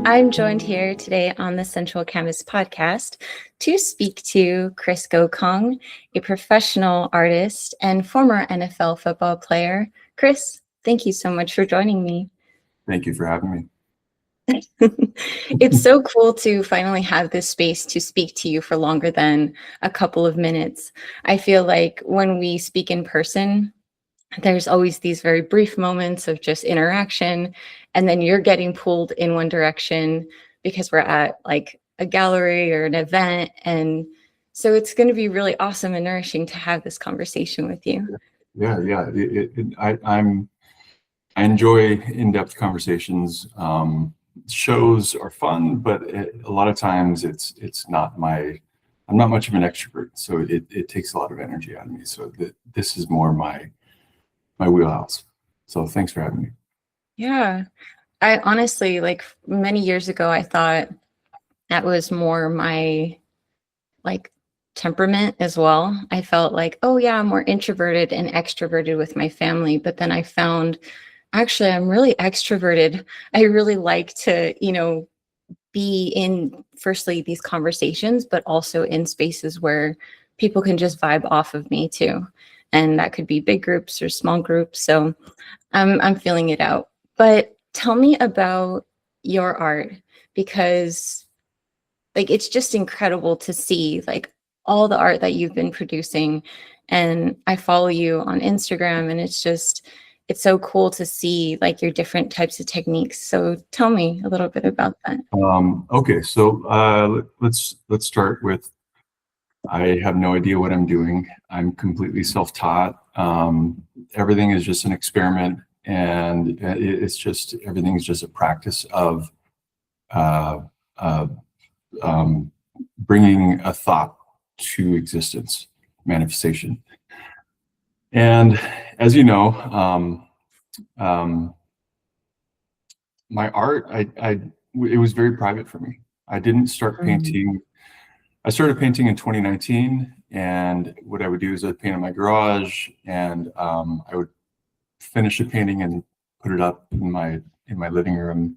I'm joined here today on the Sensual Canvas podcast to speak to Chris Gocong, a professional artist and former NFL football player. Chris, thank you so much for joining me. Thank you for having me. It's so cool to finally have this space to speak to you for longer than a couple of minutes. I feel like when we speak in person, there's always these very brief moments of just interaction, and then you're getting pulled in one direction because we're at like a gallery or an event. And so it's going to be really awesome and nourishing to have this conversation with you. Yeah. I enjoy in-depth conversations. Shows are fun, but a lot of times it's not I'm not much of an extrovert, so it takes a lot of energy out of me. So this is more my wheelhouse. So thanks for having me. Yeah. I honestly, like many years ago, I thought that was more my like temperament as well. I felt like, oh yeah, I'm more introverted and extroverted with my family. But then I found actually I'm really extroverted. I really like to, be in firstly these conversations, but also in spaces where people can just vibe off of me too. And that could be big groups or small groups. So I'm feeling it out. But tell me about your art, because like it's just incredible to see like all the art that you've been producing. And I follow you on Instagram, and it's so cool to see like your different types of techniques. So tell me a little bit about that. Okay, so let's start with, I have no idea what I'm doing. I'm completely self-taught. Everything is just an experiment, and everything is just a practice of bringing a thought to existence, manifestation. And as you know, my art, it was very private for me. I didn't start painting. I started painting in 2019, and what I would do is I'd paint in my garage, and I would finish a painting and put it up in my living room,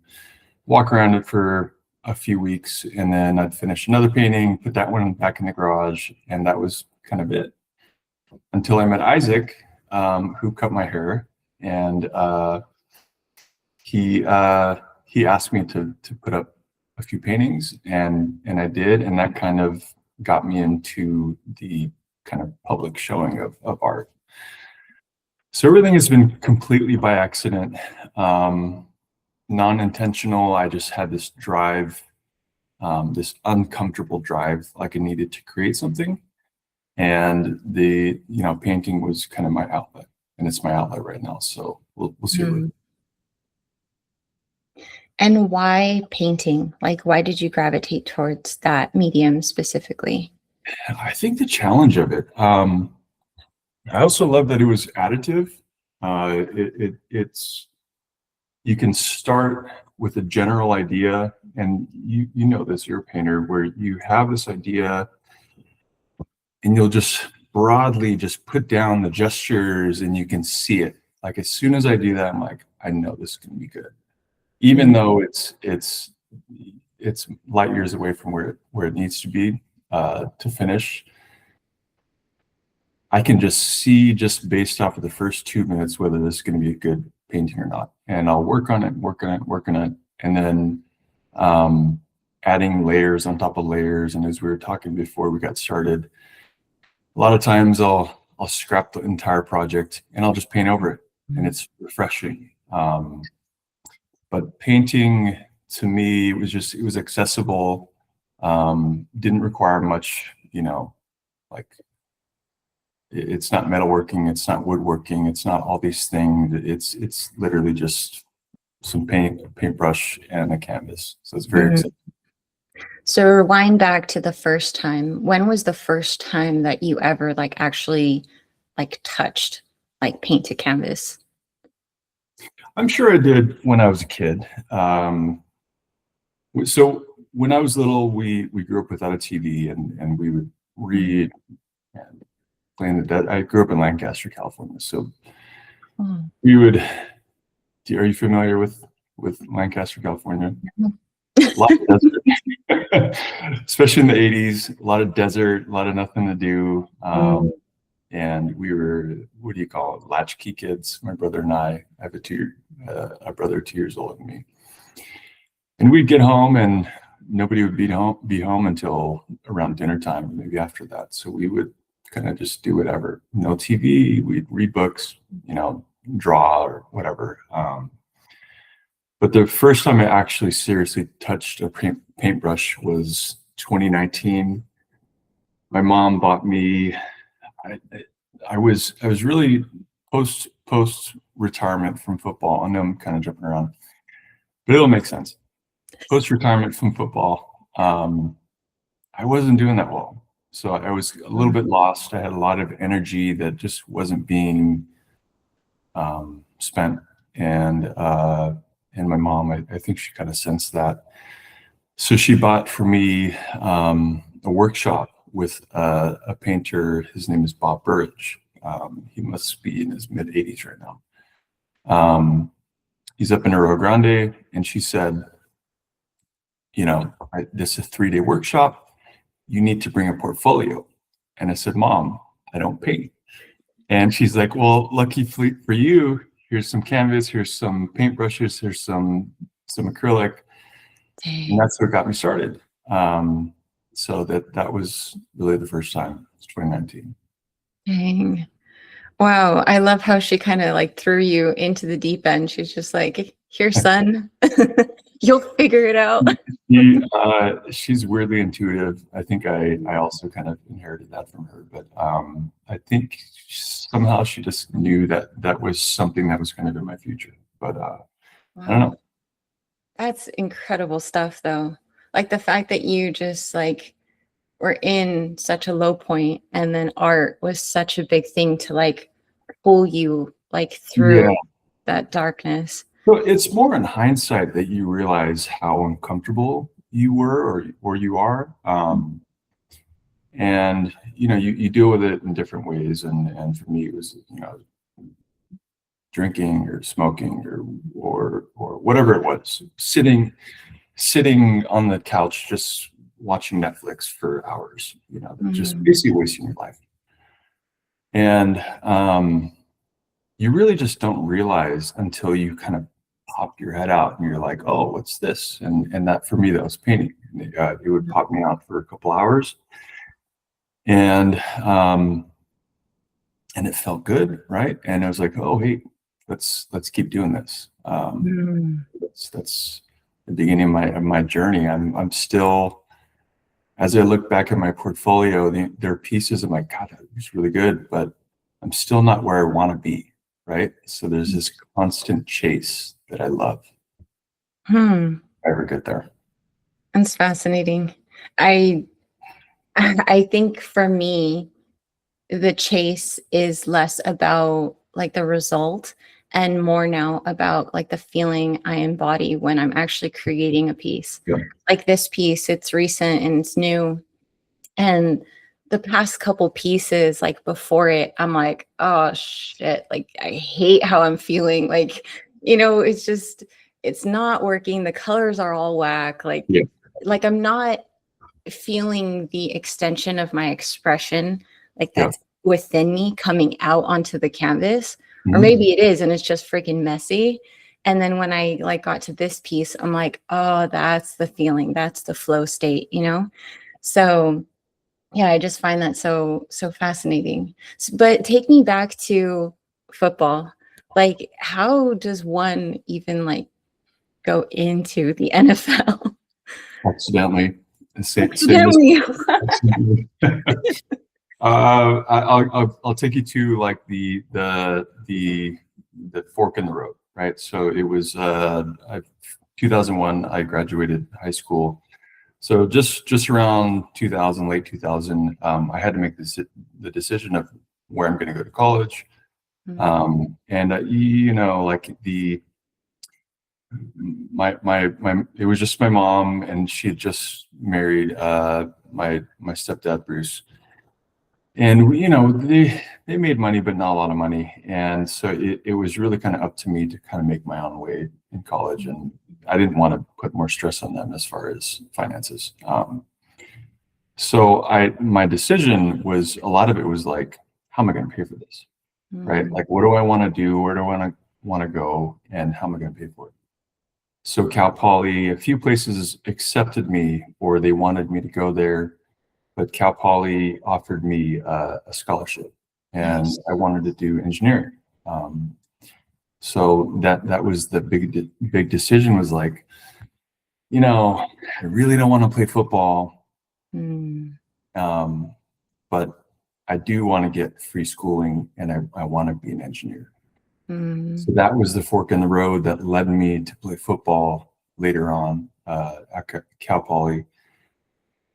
walk around it for a few weeks, and then I'd finish another painting, put that one back in the garage, and that was kind of it. Until I met Isaac, who cut my hair, and he asked me to put up a few paintings, and I did, and that kind of got me into the kind of public showing of art. So everything has been completely by accident, non-intentional. I just had this drive, this uncomfortable drive, like I needed to create something. And painting was kind of my outlet, and it's my outlet right now. So we'll see. And why painting? Like, why did you gravitate towards that medium specifically? I think the challenge of it. I also love that it was additive. It's you can start with a general idea, and you know this, you're a painter, where you have this idea, and you'll just broadly just put down the gestures, and you can see it. Like as soon as I do that, I'm like, I know this is gonna be good, even though it's light years away from where it needs to be to finish. I can just see, just based off of the first 2 minutes, whether this is going to be a good painting or not. And I'll work on it, and then adding layers on top of layers. And as we were talking before we got started, a lot of times I'll scrap the entire project and I'll just paint over it, and it's refreshing. But painting to me, it was accessible, didn't require much, like it's not metalworking, it's not woodworking, it's not all these things. It's literally just some paintbrush and a canvas. So it's very accessible. So rewind back to the first time. When was the first time that you ever like actually like touched like paint to canvas? I'm sure I did when I was a kid. So when I was little, we grew up without a TV, and we would read and play in the dead. I grew up in Lancaster, California, so we would. Are you familiar with Lancaster, California? A lot of desert, especially in the 80s, a lot of desert, a lot of nothing to do. Mm. And we were, what do you call it, latchkey kids, my brother and I have a brother 2 years older than me. And we'd get home and nobody would be home until around dinner time, maybe after that. So we would kind of just do whatever. No TV, we'd read books, draw or whatever. But the first time I actually seriously touched a paintbrush was 2019. My mom bought me. I was really post retirement from football. I know I'm kind of jumping around, but it'll make sense. Post retirement from football, I wasn't doing that well, so I was a little bit lost. I had a lot of energy that just wasn't being spent, and my mom, I think she kind of sensed that. So she bought for me a workshop with a painter. His name is Bob Burridge. He must be in his mid 80s right now. He's up in Rio Grande, and she said, this is a 3-day workshop. You need to bring a portfolio. And I said, Mom, I don't paint. And she's like, well, lucky for you, here's some canvas, here's some paintbrushes, here's some acrylic. And that's what got me started. So that was really the first time. It's 2019. Dang. Wow. I love how she kind of like threw you into the deep end. She's just like, here, son, you'll figure it out. She's weirdly intuitive. I think I also kind of inherited that from her, but I think somehow she just knew that was something that was going to be my future. But Wow. I don't know. That's incredible stuff, though. Like the fact that you just like were in such a low point, and then art was such a big thing to like pull you like through that darkness. So it's more in hindsight that you realize how uncomfortable you were or you are. And you deal with it in different ways. And for me, it was drinking or smoking or whatever it was, sitting on the couch just watching Netflix for hours, just basically wasting your life. And you really just don't realize until you kind of pop your head out and you're like, oh, what's this? And that, for me, that was painting. It would pop me out for a couple hours, and it felt good, right? And I was like, oh, hey, let's keep doing this. That's the beginning of my journey. I'm still, as I look back at my portfolio, there are pieces of my, God, it was really good, but I'm still not where I want to be, right? So there's this constant chase that I love. If I ever get there. That's fascinating. I think for me, the chase is less about like the result and more now about like the feeling I embody when I'm actually creating a piece. Yeah. Like this piece, it's recent and it's new. And the past couple pieces, like before it, I'm like, oh shit, like I hate how I'm feeling. Like, it's just, it's not working. The colors are all whack. Like, like I'm not feeling the extension of my expression, like that's within me coming out onto the canvas. Or maybe it is, and it's just freaking messy. And then when I like got to this piece, I'm like, oh, that's the feeling. That's the flow state, So yeah, I just find that so fascinating. But take me back to football. Like, how does one even like go into the NFL? Accidentally. Accidentally. I'll take you to like the fork in the road, right? So it was 2001. I graduated high school. So just around 2000, late 2000, I had to make the decision of where I'm going to go to college. And like it was just my mom, and she had just married my stepdad Bruce, and they made money, but not a lot of money. And so it was really kind of up to me to kind of make my own way in college. And I didn't want to put more stress on them as far as finances. So my decision was, a lot of it was like, how am I going to pay for this? Right? Like, what do I want to do? Where do I want to go? And how am I going to pay for it? So Cal Poly, a few places accepted me, or they wanted me to go there, but Cal Poly offered me a scholarship, and I wanted to do engineering. So that was the big decision, was like, I really don't want to play football, but I do want to get free schooling, and I want to be an engineer. So that was the fork in the road that led me to play football later on at Cal Poly.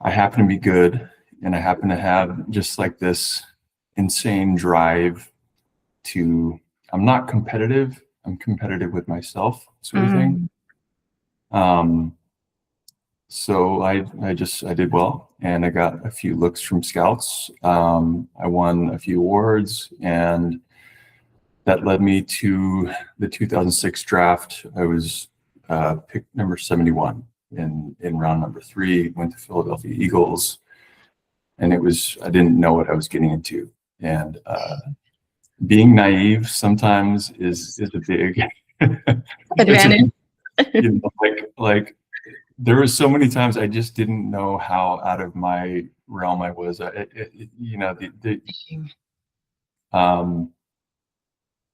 I happen to be good, and I happen to have just like this insane drive to, I'm not competitive, I'm competitive with myself, sort of thing. So I did well, and I got a few looks from scouts. I won a few awards, and that led me to the 2006 draft. I was picked number 71 in round number 3, went to Philadelphia Eagles. And I didn't know what I was getting into. And being naive sometimes is a big advantage. Like there were so many times I just didn't know how out of my realm I was.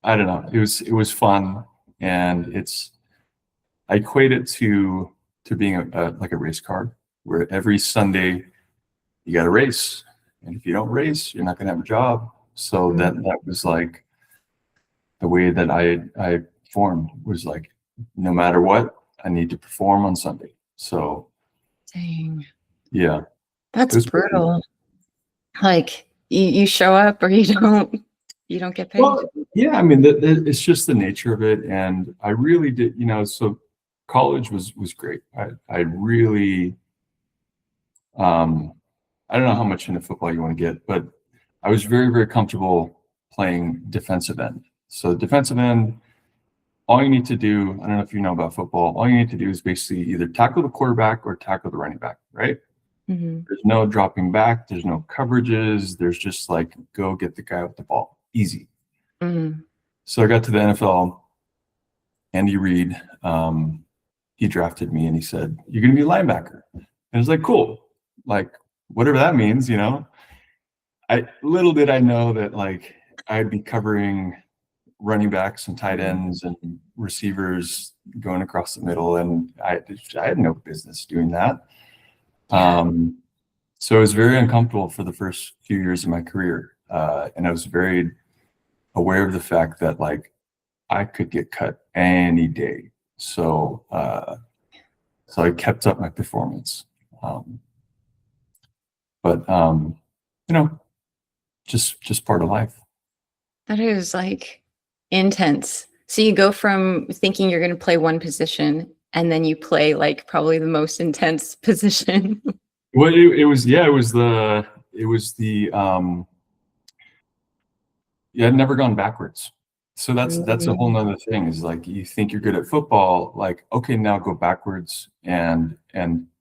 I don't know. It was fun, and I equate it to being like a race car, where every Sunday you got to race, and if you don't race, you're not going to have a job. So that was like the way that I formed, was like, no matter what, I need to perform on Sunday. So, dang, yeah, that's brutal. Like you show up or you don't get paid. Well, yeah, I mean, it's just the nature of it, and I really did, so college was great. I really, I don't know how much into football you want to get, but I was very, very comfortable playing defensive end. So defensive end, all you need to do, I don't know if you know about football, all you need to do is basically either tackle the quarterback or tackle the running back, right? There's no dropping back, there's no coverages, there's just like, go get the guy with the ball, easy. So I got to the NFL, Andy Reid, he drafted me, and he said, you're going to be a linebacker. And I was like, cool, like whatever that means, little did I know that like I'd be covering running backs and tight ends and receivers going across the middle, and I had no business doing that. So I was very uncomfortable for the first few years of my career, and I was very aware of the fact that like I could get cut any day. So I kept up my performance, but just part of life. That is like intense. So you go from thinking you're going to play one position, and then you play like probably the most intense position. Well, it was the I'd never gone backwards. So that's a whole nother thing, is like, you think you're good at football, like, okay, now go backwards and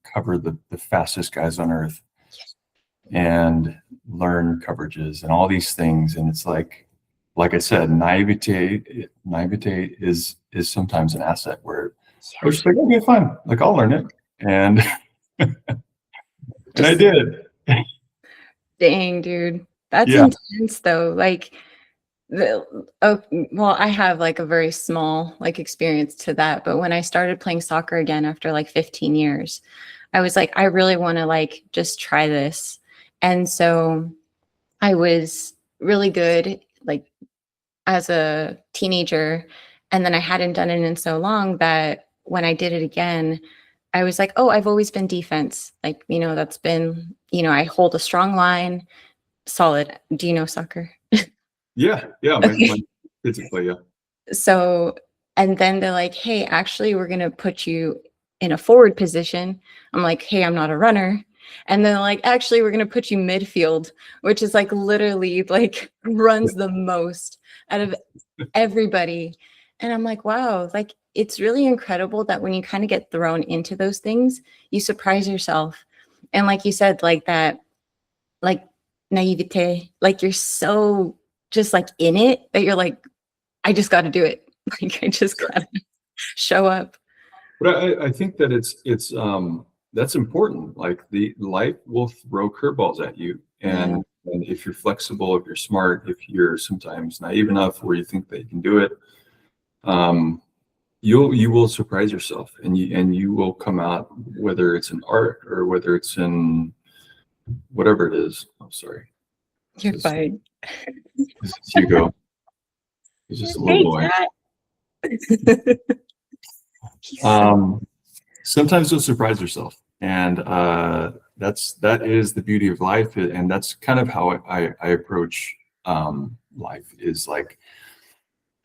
cover the fastest guys on earth and learn coverages and all these things. And it's like I said, naivete is sometimes an asset, where I was just like, okay, fine, like I'll learn it. And and I did. Dang, dude. That's intense though. Like, well, I have like a very small like experience to that, but when I started playing soccer again after like 15 years, I was like, I really want to like just try this. And so I was really good like as a teenager, and then I hadn't done it in so long that when I did it again, I was like, oh, I've always been defense. Like, that's been, I hold a strong line, solid. Do you know soccer? Yeah. Okay. My kids play, yeah. So, and then they're like, hey, actually, we're going to put you in a forward position. I'm like, hey, I'm not a runner. And then like, actually, we're going to put you midfield, which is like literally like runs the most out of everybody. And I'm like, wow, like it's really incredible that when you kind of get thrown into those things, you surprise yourself. And like you said, like that, like naivete, like you're so just like in it that you're like, I just got to do it. Like I just got to show up. But I think that it's that's important. Like the life will throw curveballs at you, Yeah. and if you're flexible, if you're smart, if you're sometimes naive enough where you think that you can do it, um, you will surprise yourself, and you will come out, whether it's in art or whether it's in whatever it is. I'm sorry, You're this fine. is Hugo. He's just a little Hey, boy. Kat. Sometimes you'll surprise yourself, and that is the beauty of life, and that's kind of how I approach life. Is like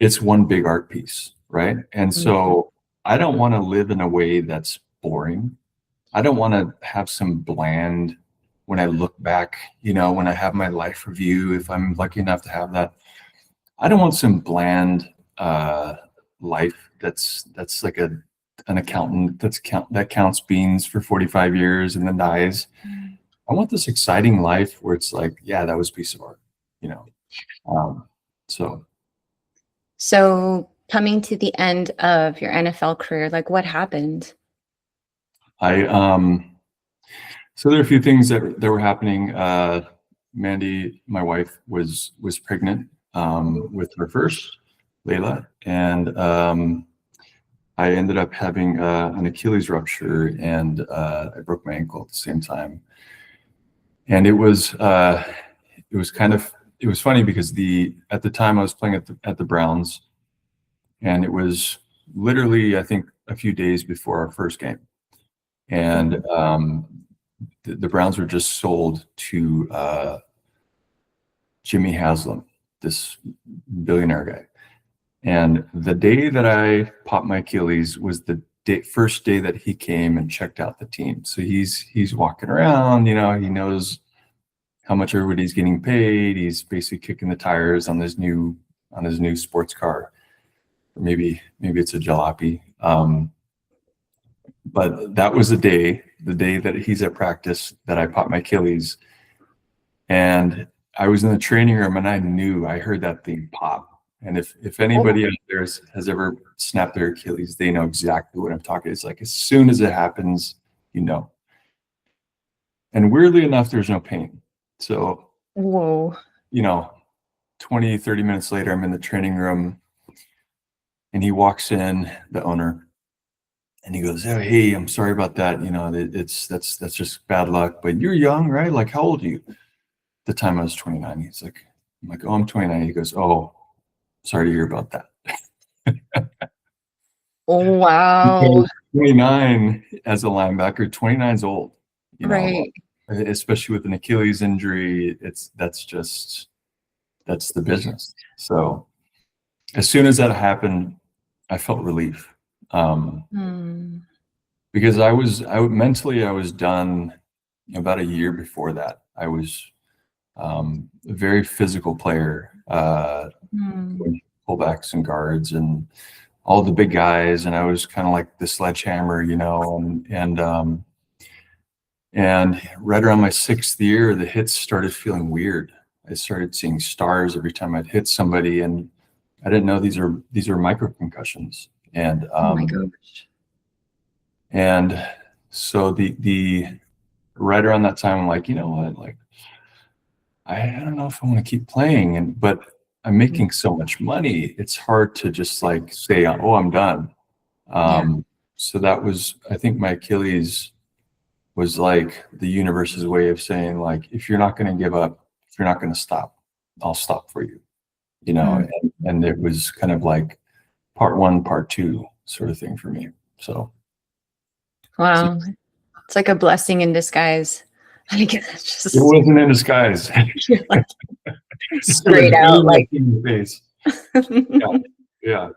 it's one big art piece, right? And so I don't want to live in a way that's boring. I don't want to have some bland, when I look back, when I have my life review, if I'm lucky enough to have that, I don't want some bland life that's like an accountant that counts beans for 45 years and then dies. I want this exciting life where it's like, yeah, that was a piece of art, you know. So So coming to the end of your NFL career, like what happened? So there are a few things that were happening. Mandy, my wife, was pregnant with her first, Layla, and I ended up having an Achilles rupture, and I broke my ankle at the same time. And it was funny because at the time I was playing at the Browns, and it was literally, I think, a few days before our first game, and the Browns were just sold to Jimmy Haslam, this billionaire guy. And the day that I popped my Achilles was the first day that he came and checked out the team. So he's walking around, he knows how much everybody's getting paid. He's basically kicking the tires on his new sports car. Or maybe it's a jalopy. But that was the day that he's at practice, that I popped my Achilles. And I was in the training room, and I heard that thing pop. And if anybody out there has ever snapped their Achilles, they know exactly what I'm talking. It's like as soon as it happens, And weirdly enough, there's no pain. So, Whoa. 20, 30 minutes later, I'm in the training room, and he walks in, the owner, and he goes, "Oh, hey, I'm sorry about that. That's just bad luck. But you're young, right? Like, how old are you?" At the time I was 29. I'm like, "Oh, I'm 29." He goes, "Oh, sorry to hear about that." Wow. Because 29 as a linebacker, 29 is old, Right. especially with an Achilles injury. That's the business. So as soon as that happened, I felt relief. Because I mentally was done about a year before that. I was a very physical player, fullbacks and guards and all the big guys, and I was kind of like the sledgehammer, and right around my 6th year, the hits started feeling weird. I started seeing stars every time I'd hit somebody, and I didn't know these are micro concussions. And Oh my gosh. and so the right around that time, I'm like, you know what, like I don't know if I want to keep playing, but I'm making so much money, it's hard to just like say, oh, I'm done. So that was, I think my Achilles was like the universe's way of saying, like, if you're not going to give up, if you're not going to stop, I'll stop for you, and it was kind of like part 1, part 2 sort of thing for me. So Wow. It's like a blessing in disguise. I think it's just it wasn't in disguise. you're like straight out like in the face. Yeah.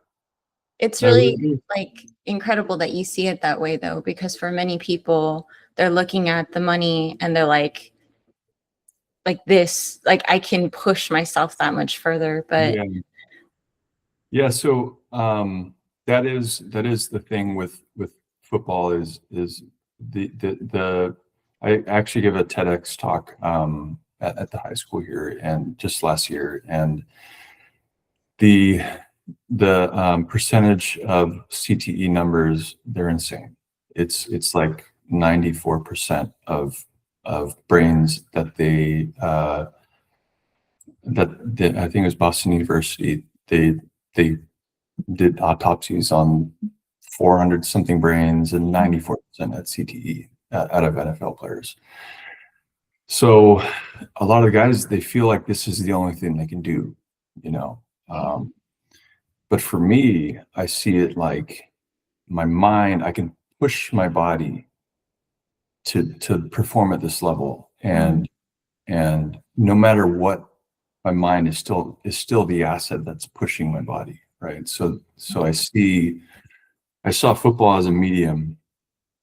It's really like incredible that you see it that way though, because for many people, they're looking at the money and they're like this, like I can push myself that much further. But yeah. So that is the thing with football is the I actually give a TEDx talk at the high school here, and just last year, and the percentage of CTE numbers, they're insane. It's like 94% of brains that I think it was Boston University, they did autopsies on 400 something brains, and 94% had CTE out of NFL players. So a lot of the guys, they feel like this is the only thing they can do, you know. But for me, I see it like my mind, I can push my body to perform at this level, and no matter what, my mind is still the asset that's pushing my body, right? So I saw football as a medium.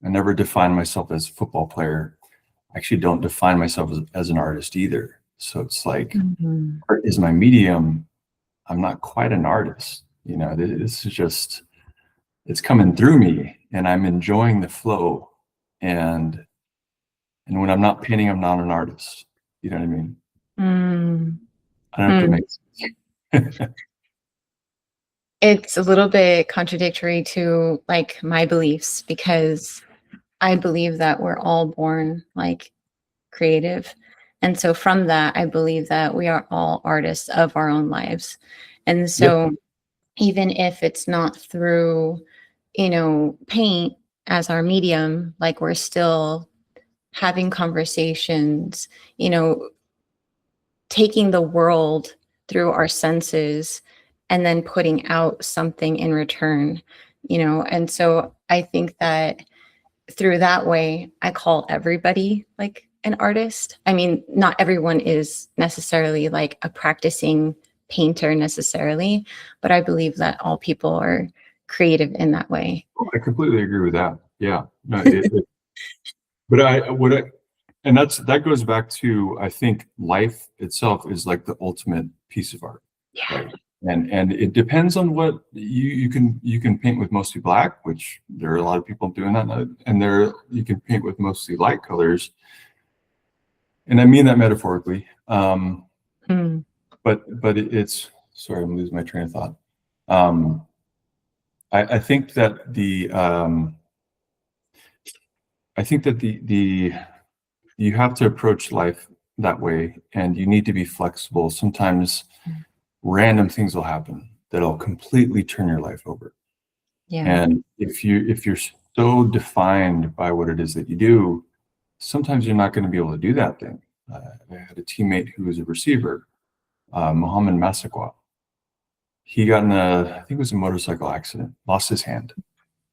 I never defined myself as a football player. I actually don't define myself as an artist either. So it's like, art is my medium. I'm not quite an artist. You know, this is just, it's coming through me, and I'm enjoying the flow. And when I'm not painting, I'm not an artist. You know what I mean? I don't know if that makes sense. It's a little bit contradictory to like my beliefs, because I believe that we're all born like creative. And so from that, I believe that we are all artists of our own lives. And so even if it's not through, paint as our medium, like we're still having conversations, taking the world through our senses and then putting out something in return, and so I think that through that way, I call everybody like an artist. I mean, not everyone is necessarily like a practicing painter necessarily, but I believe that all people are creative in that way. I completely agree with that. Yeah. No, and that goes back to, I think life itself is like the ultimate piece of art. Yeah. Right? And it depends on what you can paint with mostly black, which there are a lot of people doing that, and you can paint with mostly light colors, and I mean that metaphorically. But it's, sorry, I'm losing my train of thought. I think that you have to approach life that way, and you need to be flexible. Sometimes random things will happen that'll completely turn your life over. Yeah. And if you're so defined by what it is that you do, sometimes you're not going to be able to do that thing. I had a teammate who was a receiver, Mohammed Massaquoi. He got in I think it was a motorcycle accident, lost his hand.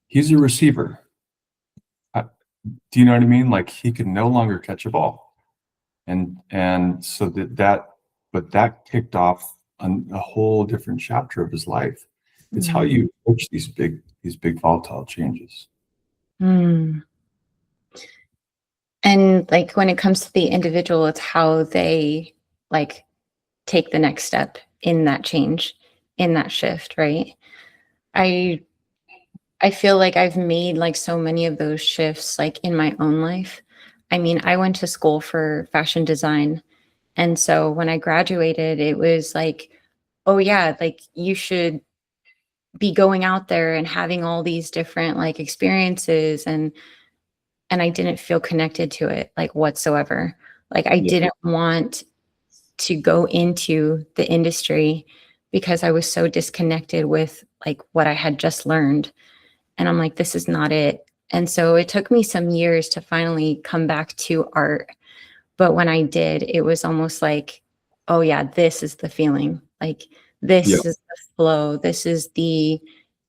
He's a receiver. Do you know what I mean? Like, he could no longer catch a ball. And so that kicked off a whole different chapter of his life. It's how you approach these big volatile changes. And like when it comes to the individual, it's how they like take the next step in that change, in that shift, right? I feel like I've made like so many of those shifts like in my own life. I mean, I went to school for fashion design. And so when I graduated, it was like, oh yeah, like you should be going out there and having all these different like experiences, and I didn't feel connected to it like whatsoever. Like I didn't want to go into the industry because I was so disconnected with like what I had just learned. And I'm like, this is not it. And so it took me some years to finally come back to art. But when I did, it was almost like, oh yeah, this is the feeling. Like this is the flow. This is the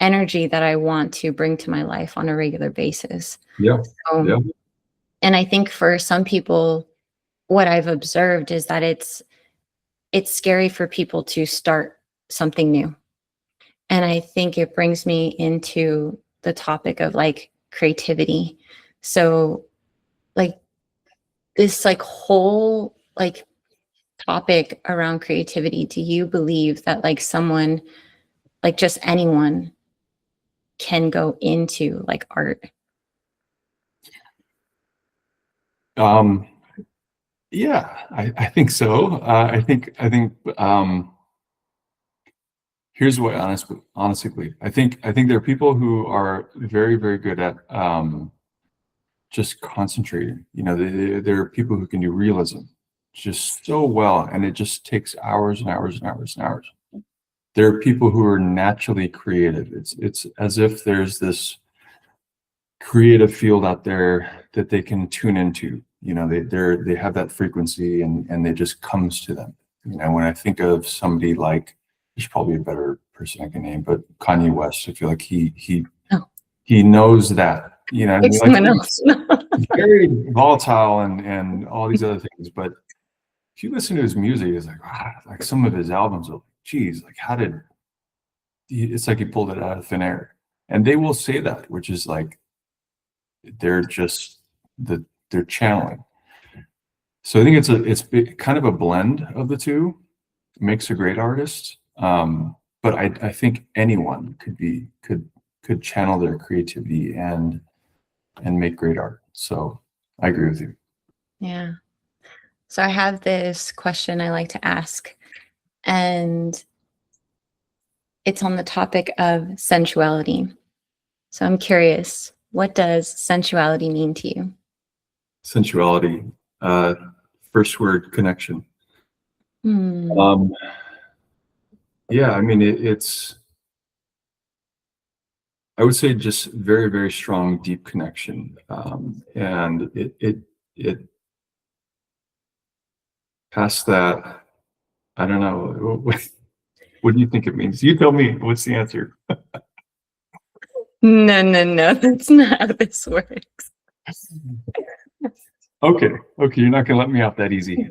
energy that I want to bring to my life on a regular basis. And I think for some people, what I've observed is that it's scary for people to start something new. And I think it brings me into the topic of like creativity. So like this like whole like topic around creativity, do you believe that like someone, like just anyone, can go into like art? Yeah, I think so. Here's what honestly, I think there are people who are very, very good at just concentrating. You know, there are people who can do realism just so well, and it just takes hours and hours and hours and hours. There are people who are naturally creative. It's as if there's this creative field out there that they can tune into. You know, they have that frequency, and it just comes to them. You know, when I think of somebody like, there's probably a better person I can name, but Kanye West, I feel like Oh, he knows that. You know, I mean, like, someone else. he's very volatile and all these other things, but if you listen to his music, it's like, wow, like some of his albums are like, geez, like it's like he pulled it out of thin air. And they will say that, which is like, they're just they're channeling. So I think it's kind of a blend of the two. It makes a great artist. But I think anyone could channel their creativity and make great art. So I agree with you. Yeah. So I have this question I like to ask, and it's on the topic of sensuality. So I'm curious, what does sensuality mean to you? Sensuality, first word, connection. Hmm. Yeah, I mean, it's, I would say just very, very strong, deep connection. And it past that, I don't know. What do you think it means? You tell me. What's the answer? No, that's not how this works. Okay, you're not gonna let me off that easy.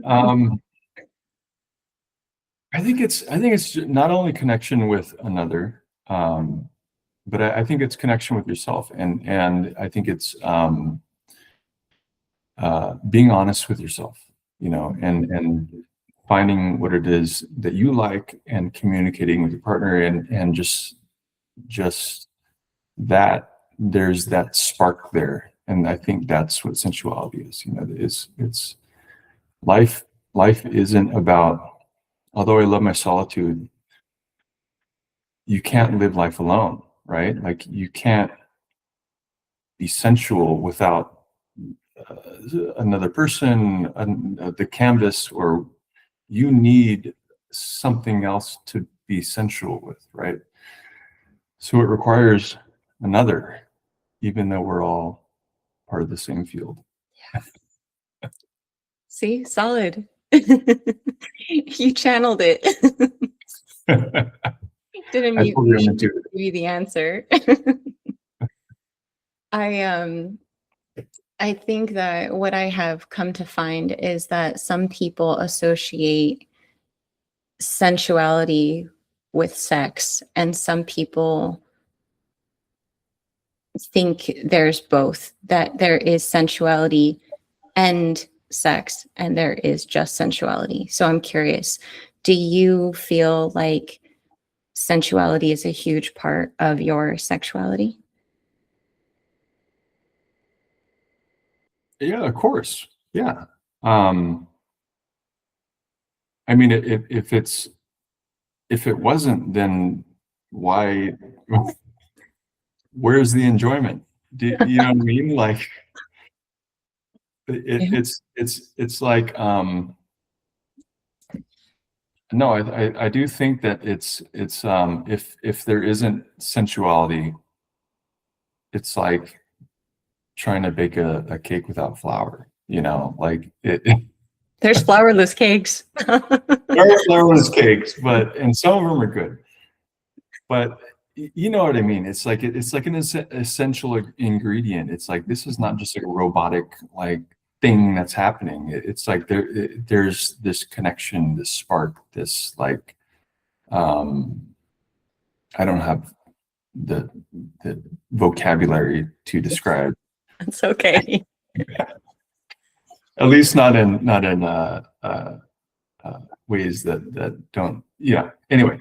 I think it's not only connection with another, but I think it's connection with yourself, and I think it's being honest with yourself, you know, and finding what it is that you like and communicating with your partner, and just that there's that spark there. And I think that's what sensuality is. You know, it's life. Life isn't about, although I love my solitude, you can't live life alone, right? Like, you can't be sensual without another person, the canvas, or you need something else to be sensual with, right? So it requires another, even though we're all part of the same field. See, solid. You channeled it. Didn't I need told you I'm me to into give you the answer. I I think that what I have come to find is that some people associate sensuality with sex, and some people think there's both, that there is sensuality and sex, and there is just sensuality. So I'm curious, do you feel like sensuality is a huge part of your sexuality? it. Yeah, of course. Yeah. Um, I mean, if it wasn't, then why? Where's the enjoyment? You know what I mean? Like, Yeah. it's like, no, I do think that it's if there isn't sensuality, it's like trying to bake a cake without flour. You know, like it. There's flourless cakes. There are flourless cakes, and some of them are good. But you know what I mean? It's like it's like an essential ingredient. It's like, this is not just like a robotic like thing that's happening. It's like there's this connection, this spark, this like, I don't have the vocabulary to describe. It's okay. At least not in ways that don't. Yeah. Anyway,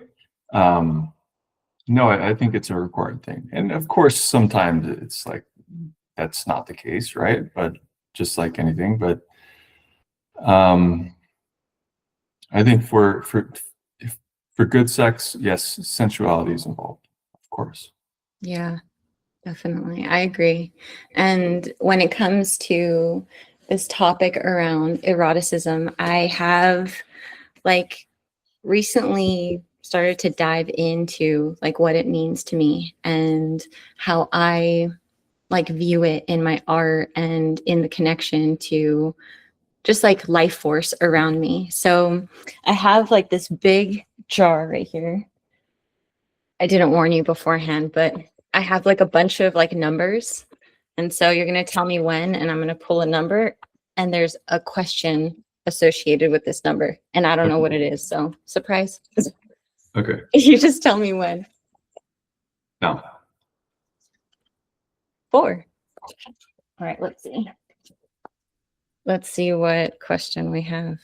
No, I think it's a required thing. And of course, sometimes it's like, that's not the case, right? But just like anything, but I think for good sex, yes, sensuality is involved, of course. Yeah, definitely. I agree. And when it comes to this topic around eroticism, I have like recently started to dive into like what it means to me and how I like view it in my art and in the connection to just like life force around me. So I have like this big jar right here. I didn't warn you beforehand, but I have like a bunch of like numbers. And so you're going to tell me when, and I'm going to pull a number, and there's a question associated with this number. And I don't know what it is. So surprise. Okay. You just tell me when. No. 4. All right, let's see. Let's see what question we have.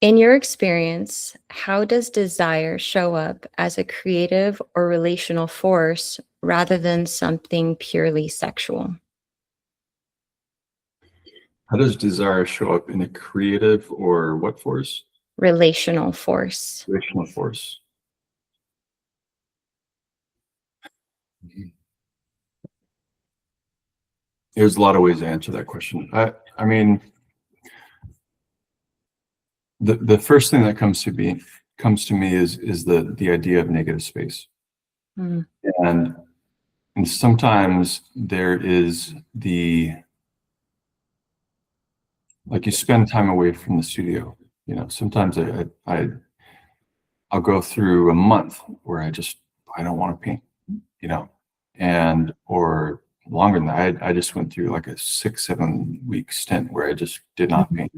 In your experience, how does desire show up as a creative or relational force rather than something purely sexual? How does desire show up in a creative or what force? Relational force. Relational force. There's a lot of ways to answer that question. I mean, the first thing that comes to me is the idea of negative space. Mm. And sometimes there is like you spend time away from the studio. You know, sometimes I'll go through a month where I don't want to paint, you know, and or longer than that. I just went through like a 6-7 week stint where I just did not paint.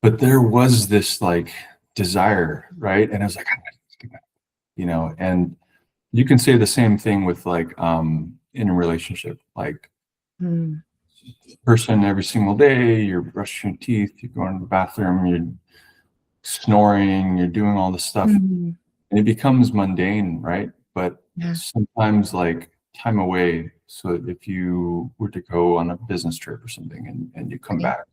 But there was this like desire, right? And I was like, you know, and you can say the same thing with like in a relationship, like person every single day, you're brushing your teeth, you're going to the bathroom, you're snoring, you're doing all this stuff, and it becomes mundane, right? But sometimes like time away. So if you were to go on a business trip or something and you come back,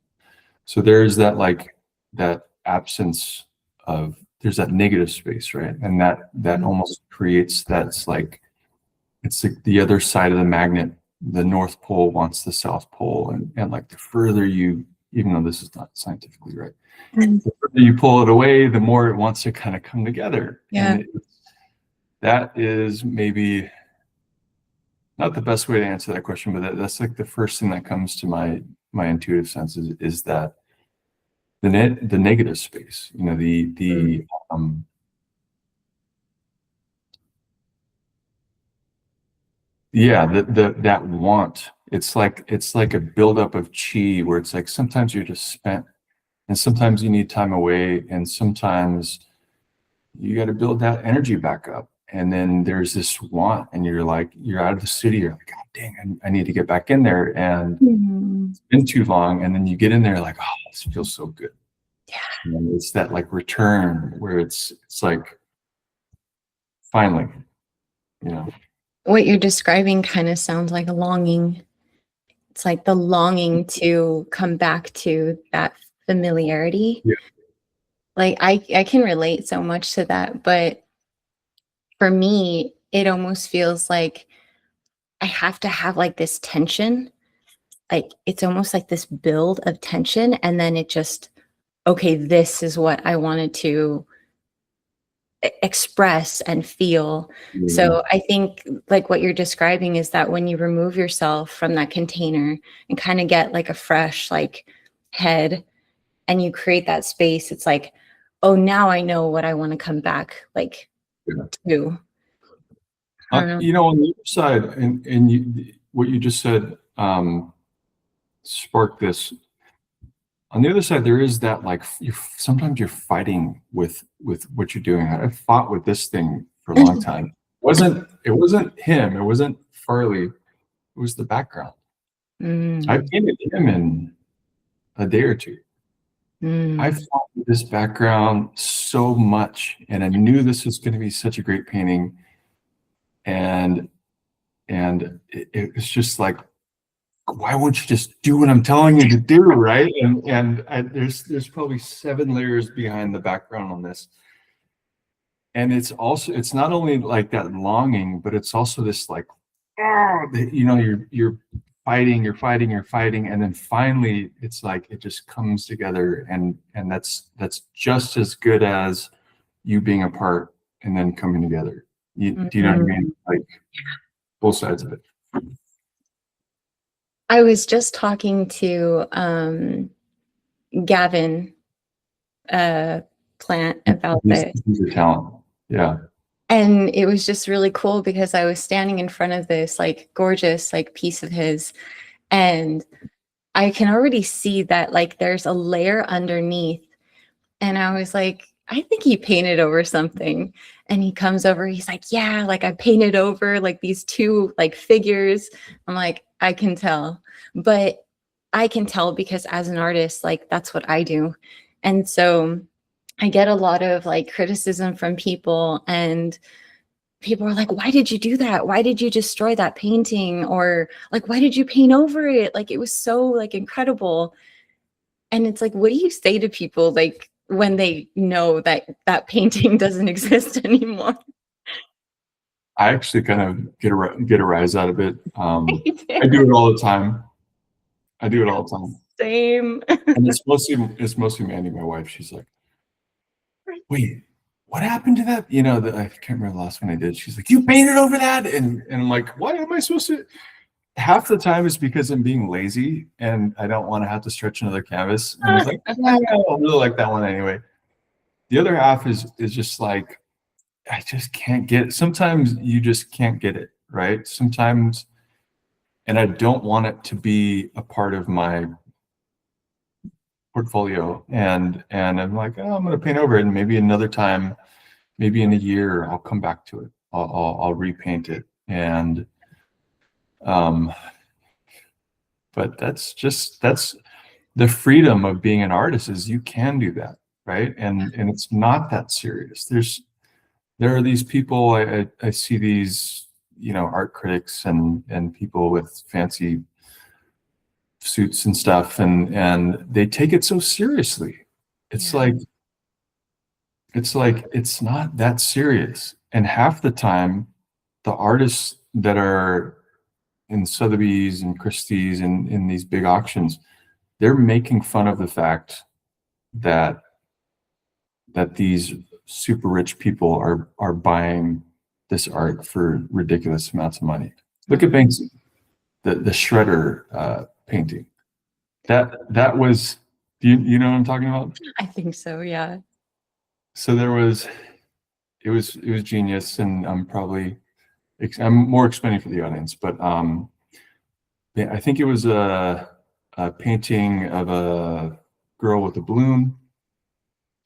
so there's that like that absence of, there's that negative space, right? And that almost creates, that's like, it's like the other side of the magnet. The North Pole wants the South Pole, and like the further you, even though this is not scientifically right, the further you pull it away, the more it wants to kind of come together. And that is maybe not the best way to answer that question, but that's like the first thing that comes to my intuitive sense is that the negative space, you know, that want. It's like a buildup of chi, where it's like sometimes you're just spent, and sometimes you need time away, and sometimes you got to build that energy back up. And then there's this want, and you're out of the city, you're like, God dang, I need to get back in there, and it's been too long. And then you get in there like, oh, this feels so good. Yeah. And it's that like return where it's like finally, you know. What you're describing kind of sounds like a longing. It's like the longing to come back to that familiarity. Yeah. Like I can relate so much to that, but for me, it almost feels like I have to have like this tension. Like it's almost like this build of tension, and then it just, okay, this is what I wanted to express and feel. So I think like what you're describing is that when you remove yourself from that container and kind of get like a fresh like head, and you create that space, it's like, oh, now I know what I want to come back like to. You know, on the other side, and what you just said sparked this. On the other side, there is that like sometimes you're fighting with what you're doing. I fought with this thing for a long time. It wasn't him. It wasn't Farley. It was the background. I painted him in a day or two. I Mm. fought with this background so much, and I knew this was going to be such a great painting, and it was just like, why won't you just do what I'm telling you to do, right? There's probably 7 layers behind the background on this, and it's not only like that longing, but it's also this like, you're fighting, you're fighting, and then finally it's like it just comes together, and that's just as good as you being apart and then coming together. Do you know what I mean? Mhm. Like both sides of it. I was just talking to Gavin Plant about this. He's your talent. Yeah. And it was just really cool because I was standing in front of this like gorgeous like piece of his, and I can already see that like there's a layer underneath. And I was like, I think he painted over something. And he comes over, he's like, yeah, like I painted over like these two like figures. I'm like, I can tell. But I can tell because as an artist, like that's what I do. And so I get a lot of like criticism from people, and people are like, why did you do that? Why did you destroy that painting? Or like, why did you paint over it? Like it was so like incredible. And it's like, what do you say to people like when they know that that painting doesn't exist anymore? I actually kind of get a rise out of it. I do it all the time. I do it all the time, Same. and it's mostly Mandy, my wife. She's like, wait, what happened to that? I can't remember the last one I did. She's like, you painted over that, and I'm like, why am I supposed to? Half the time it's because I'm being lazy and I don't want to have to stretch another canvas. And it's like, yeah, I really like that one anyway. The other half is just like, I just can't get it. Sometimes you just can't get it, right? Sometimes, and I don't want it to be a part of my portfolio. And I'm like, oh, I'm going to paint over it, and maybe another time, maybe in a year, I'll come back to it. I'll repaint it, and um, but that's the freedom of being an artist, is you can do that, right? And it's not that serious. There are these people, I see these, art critics and people with fancy suits and stuff, and they take it so seriously. It's Yeah. like it's not that serious. And half the time, the artists that are in Sotheby's and Christie's and in these big auctions, they're making fun of the fact that these super rich people are buying this art for ridiculous amounts of money. Look at Banksy, the shredder painting. That was, you know what I'm talking about? I think so. Yeah. So it was genius, and I'm more explaining for the audience, but yeah, I think it was a painting of a girl with a balloon,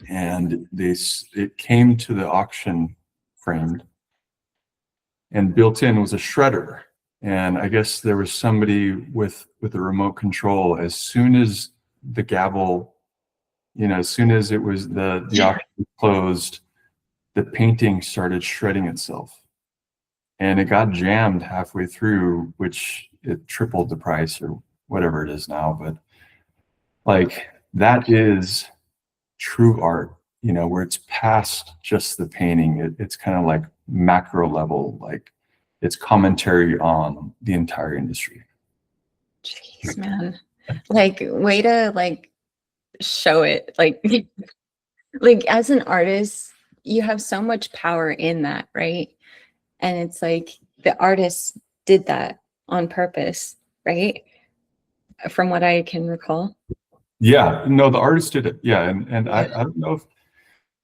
and it came to the auction framed, and built in was a shredder. And I guess there was somebody with a remote control. As soon as the gavel, as soon as it was the auction was closed, the painting started shredding itself, and it got jammed halfway through, which it tripled the price or whatever it is now. But like, that is true art, where it's past just the painting. It's kind of like macro level, like it's commentary on the entire industry. Jeez, man. Like, way to like show it. Like, like as an artist, you have so much power in that, right? And it's like the artist did that on purpose, right? From what I can recall. Yeah, no, the artist did it. Yeah, and I Yeah. don't know if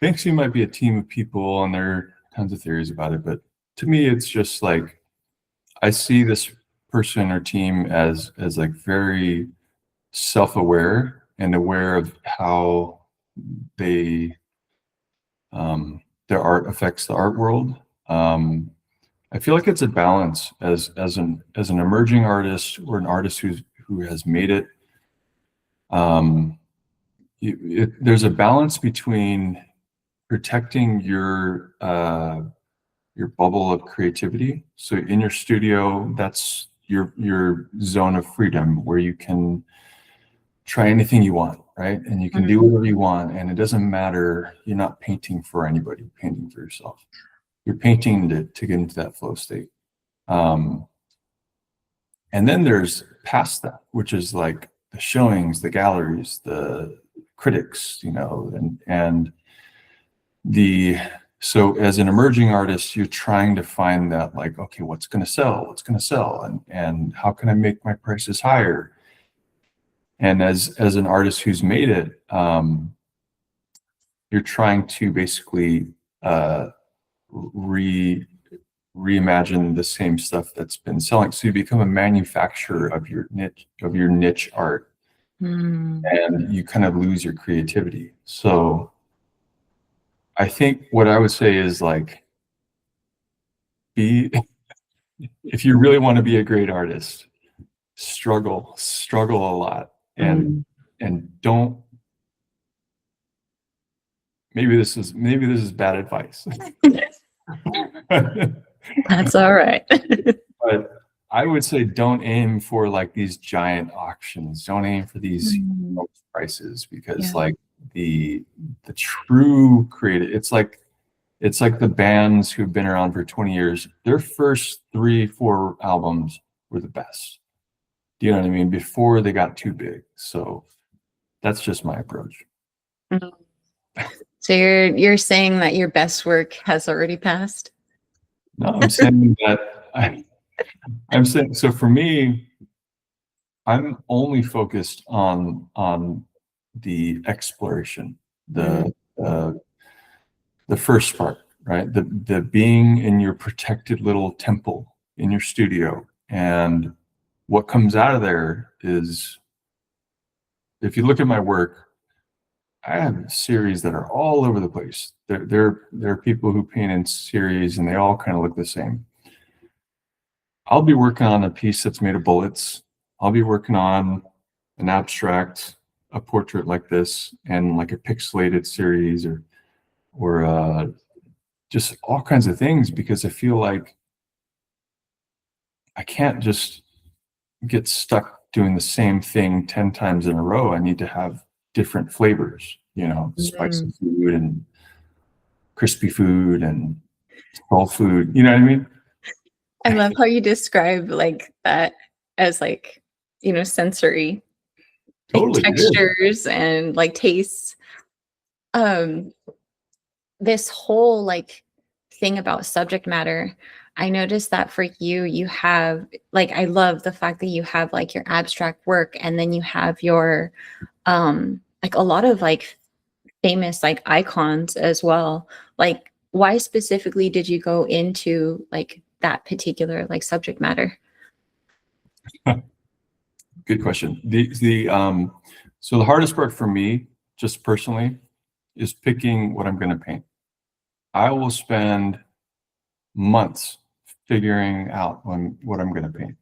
Banksy might be a team of people, and there are tons of theories about it, but to me, it's just like, I see this person or team as like very self-aware and aware of how they their art affects the art world. I feel like it's a balance as an emerging artist, or an artist who has made it. Um, there's a balance between protecting your bubble of creativity. So in your studio, that's your zone of freedom where you can try anything you want, right? And you can do whatever you want, and it doesn't matter. You're not painting for anybody, you're painting for yourself. You're painting to get into that flow state. And then there's past that, which is like the showings, the galleries, the critics, and so as an emerging artist, you're trying to find that, like, okay, what's going to sell, and how can I make my prices higher? And as an artist who's made it, you're trying to basically reimagine the same stuff that's been selling. So you become a manufacturer of your niche art, and you kind of lose your creativity. So I think what I would say is, like, if you really want to be a great artist, struggle a lot, and don't. Maybe this is bad advice. That's all right. But I would say don't aim for like these giant auctions. Don't aim for these prices, because like the true creative, it's like the bands who've been around for 20 years, their first 3-4 albums were the best. Do you know what I mean? Before they got too big. So that's just my approach. So you're saying that your best work has already passed? No, I'm saying that I'm saying, so for me, I'm only focused on the exploration, the first spark, right? The being in your protected little temple in your studio, and what comes out of there is, if you look at my work, I have series that are all over the place. There are people who paint in series, and they all kind of look the same. I'll be working on a piece that's made of bullets. I'll be working on an abstract, a portrait like this, and like a pixelated series, or just all kinds of things, because I feel like I can't just get stuck doing the same thing 10 times in a row. I need to have different flavors, spicy food and crispy food and raw food. You know what I mean? I love how you describe like that as like, sensory, Totally, textures and like tastes. This whole like thing about subject matter, I noticed that for you have, like, I love the fact that you have like your abstract work, and then you have your like a lot of like famous like icons as well. Like, why specifically did you go into like that particular like subject matter? Good question. So the hardest part for me, just personally, is picking what I'm going to paint. I will spend months figuring out what I'm going to paint.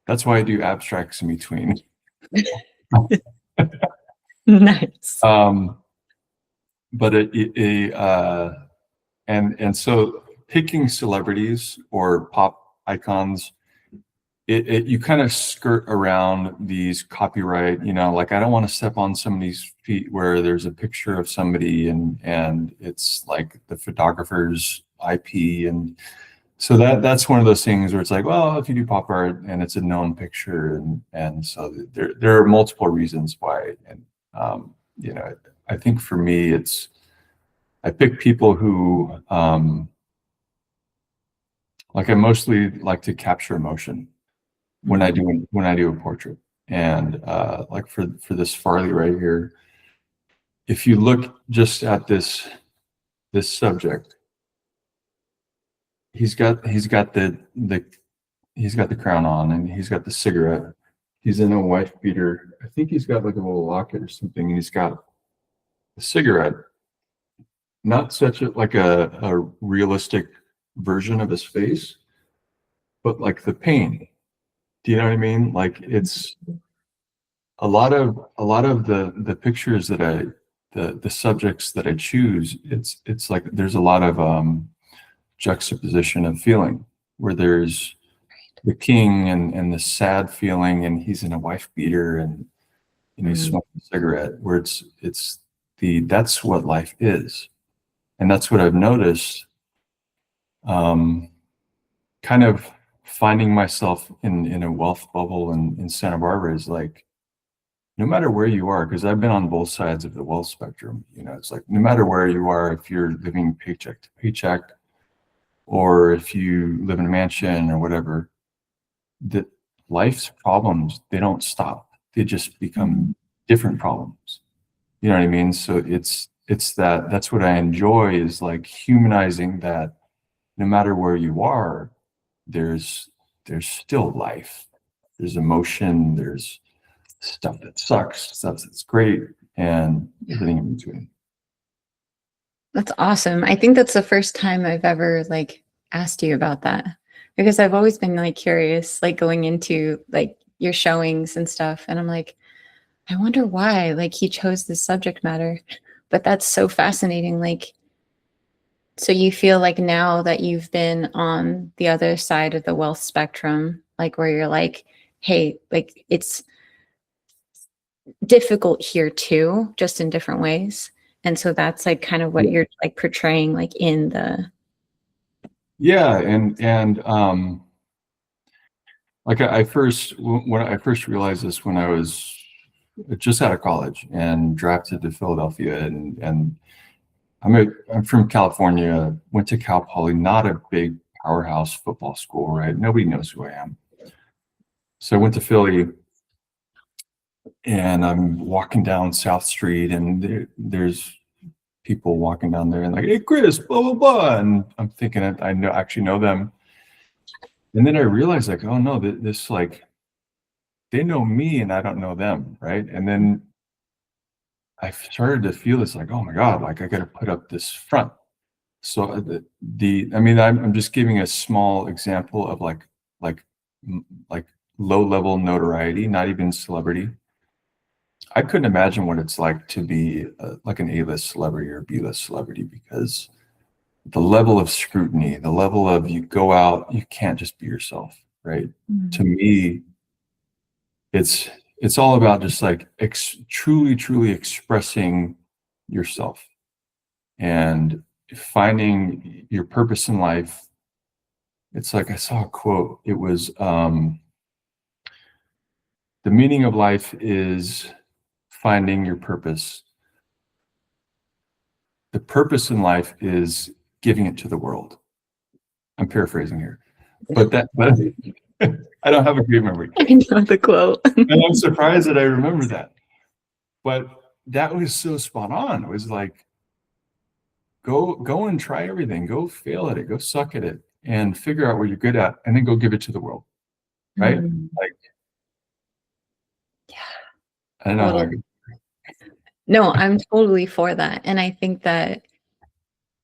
That's why I do abstracts in between. Nice. But so picking celebrities or pop icons, you kind of skirt around these copyright, like, I don't want to step on somebody's feet where there's a picture of somebody and it's like the photographer's IP. And so that's one of those things where it's like, well, if you do pop art and it's a known picture, and so there are multiple reasons why. And I think for me, I pick people who like, I mostly like to capture emotion when I do a portrait. And like for this Farley right here, if you look just at this subject, he's got the crown on, and he's got the cigarette. He's in a wife beater. I think he's got like a little locket or something, and he's got a cigarette. Not such a realistic version of his face, but like the pain. Do you know what I mean? Like, a lot of the pictures that the subjects that I choose, it's like there's a lot of juxtaposition of feeling, where there's the king and the sad feeling, and he's in a wife beater, and he's Mm. smoking a cigarette, where it's that's what life is. And that's what I've noticed, um, kind of finding myself in a wealth bubble in Santa Barbara, is like, no matter where you are, because I've been on both sides of the wealth spectrum, it's like, no matter where you are, if you're living paycheck to paycheck, or if you live in a mansion or whatever, that life's problems, they don't stop. They just become different problems. You know what I mean? So it's that's what I enjoy, is like humanizing that no matter where you are, there's still life. There's emotion, there's stuff that sucks, stuff that's great, and everything in between. That's awesome. I think that's the first time I've ever like asked you about that, because I've always been like curious, like going into like your showings and stuff. And I'm like, I wonder why like he chose this subject matter. But that's so fascinating. Like, so you feel like now that you've been on the other side of the wealth spectrum, like where you're like, hey, like it's difficult here too, just in different ways. And so that's like kind of what Yeah, you're like portraying like in the yeah, and like when I first realized this, when I was just out of college and drafted to Philadelphia, and I'm from California, went to Cal Poly, not a big powerhouse football school, right? Nobody knows who I am. So I went to Philly, and I'm walking down South Street, and there's people walking down there and like, hey, Chris, blah, blah, blah. And I'm thinking actually know them. And then I realized, like, oh no, this like, they know me and I don't know them, right? And then I started to feel this, like, oh my God, like I got to put up this front. So I mean, I'm just giving a small example of like like low level notoriety, not even celebrity. I couldn't imagine what it's like to be like an A-list celebrity or B-list celebrity, because the level of scrutiny, the level of, you go out, you can't just be yourself, right? To me, it's all about just like truly expressing yourself and finding your purpose in life. It's like, I saw a quote. It was, the meaning of life is finding your purpose. The purpose in life is giving it to the world. I'm paraphrasing here, but I don't have a great memory. I know the quote. And I'm surprised that I remember that. But that was so spot on. It was like, go and try everything. Go fail at it. Go suck at it, and figure out what you're good at, and then go give it to the world. Right? Like, Yeah, I don't know how I totally. No, I'm totally for that. And I think that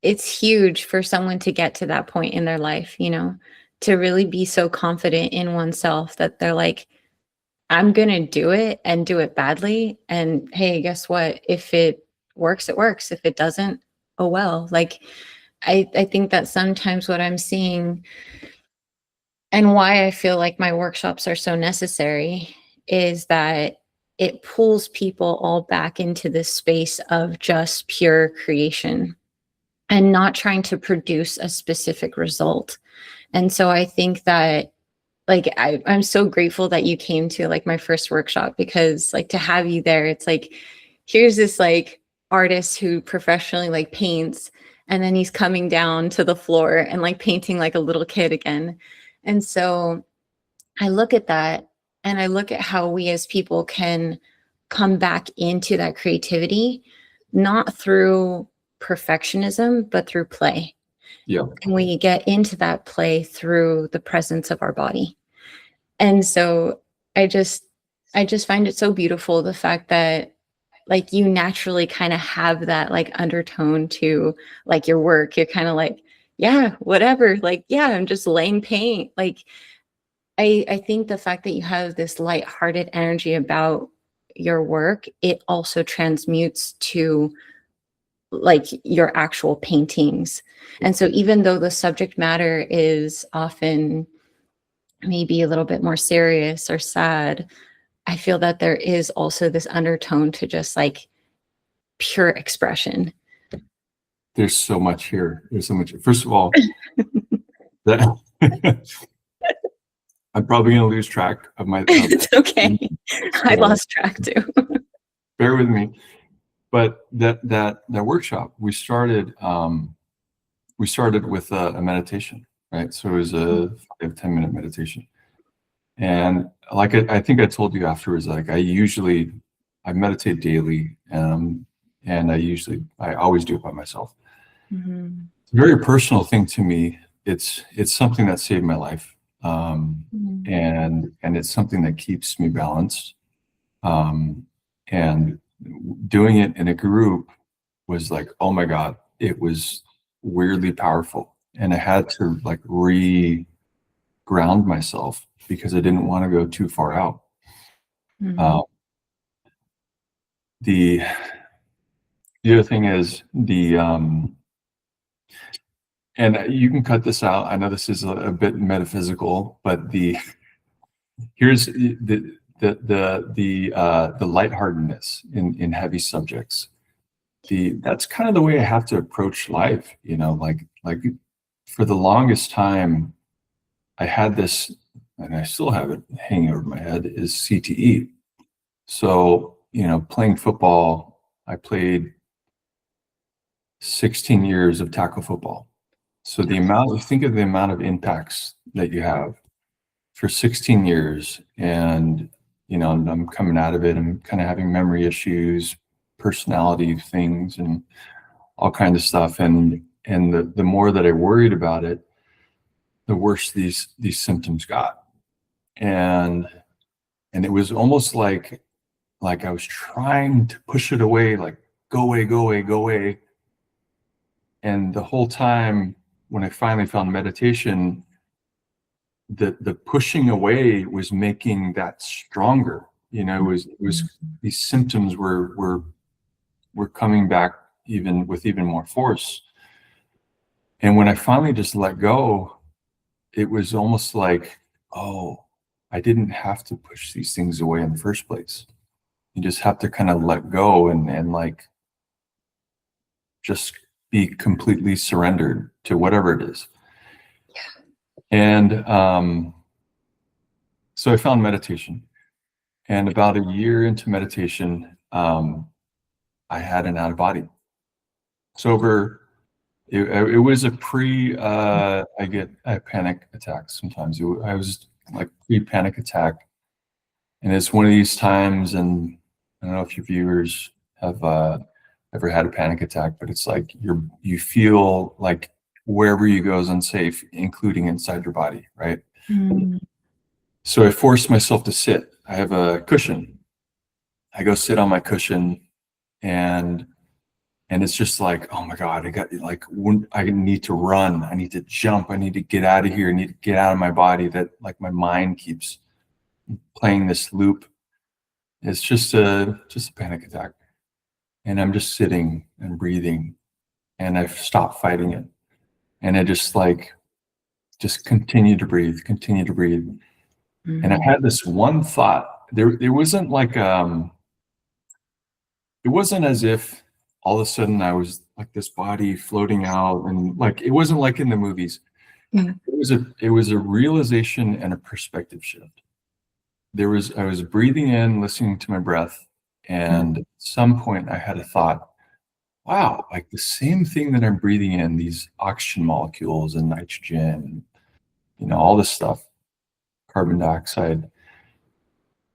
it's huge for someone to get to that point in their life, to really be so confident in oneself that they're like, I'm going to do it and do it badly. And hey, guess what? If it works, it works. If it doesn't, oh well. Like, I think that sometimes what I'm seeing and why I feel like my workshops are so necessary is that it pulls people all back into this space of just pure creation and not trying to produce a specific result. And so I think that like I'm so grateful that you came to like my first workshop, because like to have you there, it's like, here's this like artist who professionally like paints, and then he's coming down to the floor and like painting like a little kid again. And so I look at that, and I look at how we as people can come back into that creativity, not through perfectionism, but through play. Yeah. And we get into that play through the presence of our body. And so I just I just find it so beautiful, the fact that like you naturally kind of have that like undertone to like your work. You're kind of like, yeah, whatever. Like, yeah, I'm just laying paint. Like I think the fact that you have this lighthearted energy about your work, it also transmutes to like your actual paintings. And so even though the subject matter is often maybe a little bit more serious or sad, I feel that there is also this undertone to just like pure expression. There's so much here. There's so much. First of all, that I'm probably going to lose track of my. It's okay. I lost track too. Bear with me. But that workshop, we started with a meditation, right? So it was a 5-10 minute meditation. And like I think I told you afterwards, like I meditate daily, and I always do it by myself. Mm-hmm. It's a very personal thing to me. It's something that saved my life, and it's something that keeps me balanced. And doing it in a group was like, oh my God, it was weirdly powerful, and I had to like ground myself because I didn't want to go too far out. Mm-hmm. The other thing is and you can cut this out. I know this is a bit metaphysical, but here's the lightheartedness in heavy subjects. That's kind of the way I have to approach life, you know, like for the longest time I had this, and I still have it hanging over my head, is CTE. So, you know, playing football, I played 16 years of tackle football. So think of the amount of impacts that you have for 16 years. And, you know, I'm coming out of it. I'm kind of having memory issues, personality things, and all kinds of stuff. And the more that I worried about it, the worse these symptoms got. And it was almost like I was trying to push it away, like go away, go away, go away. And the whole time, when I finally found meditation, the pushing away was making that stronger. You know, it was these symptoms were coming back with even more force. And when I finally just let go, it was almost like, oh, I didn't have to push these things away in the first place. You just have to kind of let go and like just be completely surrendered to whatever it is. Yeah. And so I found meditation. And about a year into meditation, I had an out of body. Sober. It was a I get a panic attack sometimes. I was like pre-panic attack. And it's one of these times, and I don't know if your viewers have ever had a panic attack, but it's like you feel like wherever you go is unsafe, including inside your body, right? Mm. So I forced myself to sit. I have a cushion. I go sit on my cushion, and it's just like, oh my God, I need to run. I need to jump. I need to get out of here. I need to get out of my body. That like my mind keeps playing this loop. It's just a panic attack. And I'm just sitting and breathing, and I've stopped fighting it. And I just continue to breathe. Mm-hmm. And I had this one thought. There wasn't like it wasn't as if all of a sudden I was like this body floating out, and like it wasn't like in the movies. Mm-hmm. It was a realization and a perspective shift. I was breathing in, listening to my breath, and at some point I had a thought, wow, like the same thing that I'm breathing in, these oxygen molecules and nitrogen, you know, all this stuff, carbon dioxide.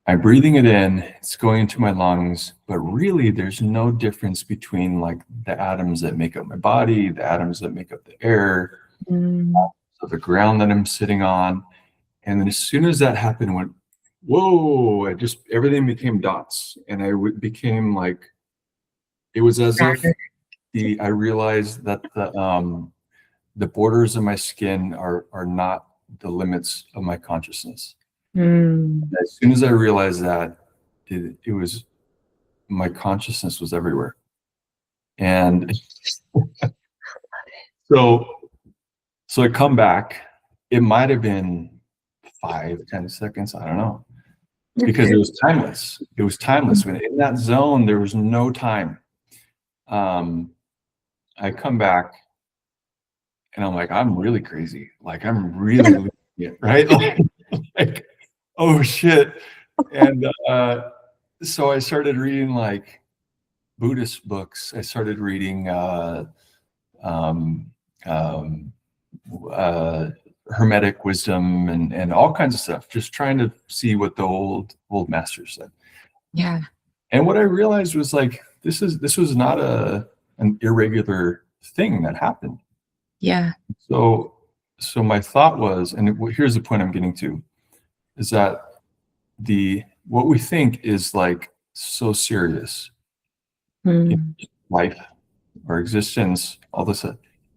I'm breathing it in, it's going into my lungs, but really there's no difference between like the atoms that make up my body, the atoms that make up the air, so the ground that I'm sitting on. And then as soon as that happened, I went, whoa, everything became dots. And became like, it was as if I realized that the borders of my skin are not the limits of my consciousness. As soon as I realized that, it was my consciousness was everywhere. And so I come back, it might have been 5-10 seconds, I don't know, because it was timeless. It was timeless. When in that zone, there was no time. I come back and I'm like, I'm really crazy. Like, I'm really losing it, right? Like, oh shit. And so I started reading like Buddhist books. I started reading Hermetic wisdom and all kinds of stuff, just trying to see what the old masters said. Yeah. And what I realized was like, this was not an irregular thing that happened. Yeah. So my thought was, and here's the point I'm getting to, is that what we think is like so serious in life or existence, all this,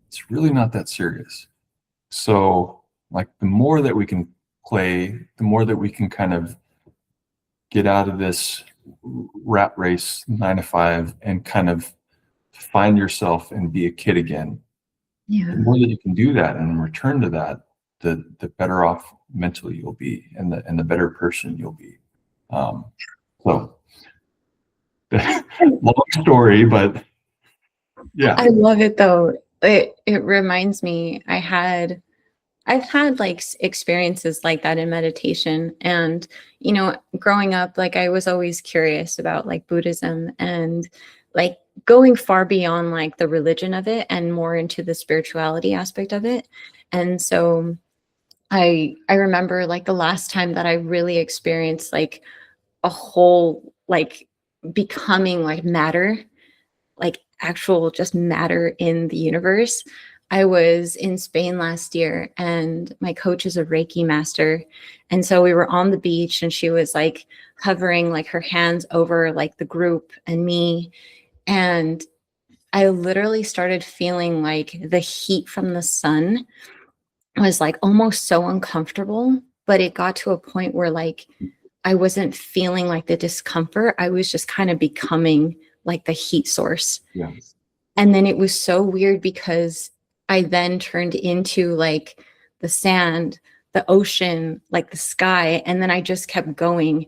it's really not that serious. So like the more that we can play, the more that we can kind of get out of this rat race 9 to 5 and kind of find yourself and be a kid again. Yeah. The more that you can do that and return to that, the better off mentally you'll be, and the better person you'll be. So long story, but yeah. I love it though. It reminds me, I've had like experiences like that in meditation. And, you know, growing up, like I was always curious about like Buddhism and like going far beyond like the religion of it and more into the spirituality aspect of it. And so I remember like the last time that I really experienced like a whole like becoming like matter, like actual just matter in the universe. I was in Spain last year and my coach is a Reiki master. And so we were on the beach and she was like hovering like her hands over like the group and me. And I literally started feeling like the heat from the sun was like almost so uncomfortable, but it got to a point where like I wasn't feeling like the discomfort. I was just kind of becoming like the heat source. Yeah. And then it was so weird because I then turned into like the sand, the ocean, like the sky. And then I just kept going.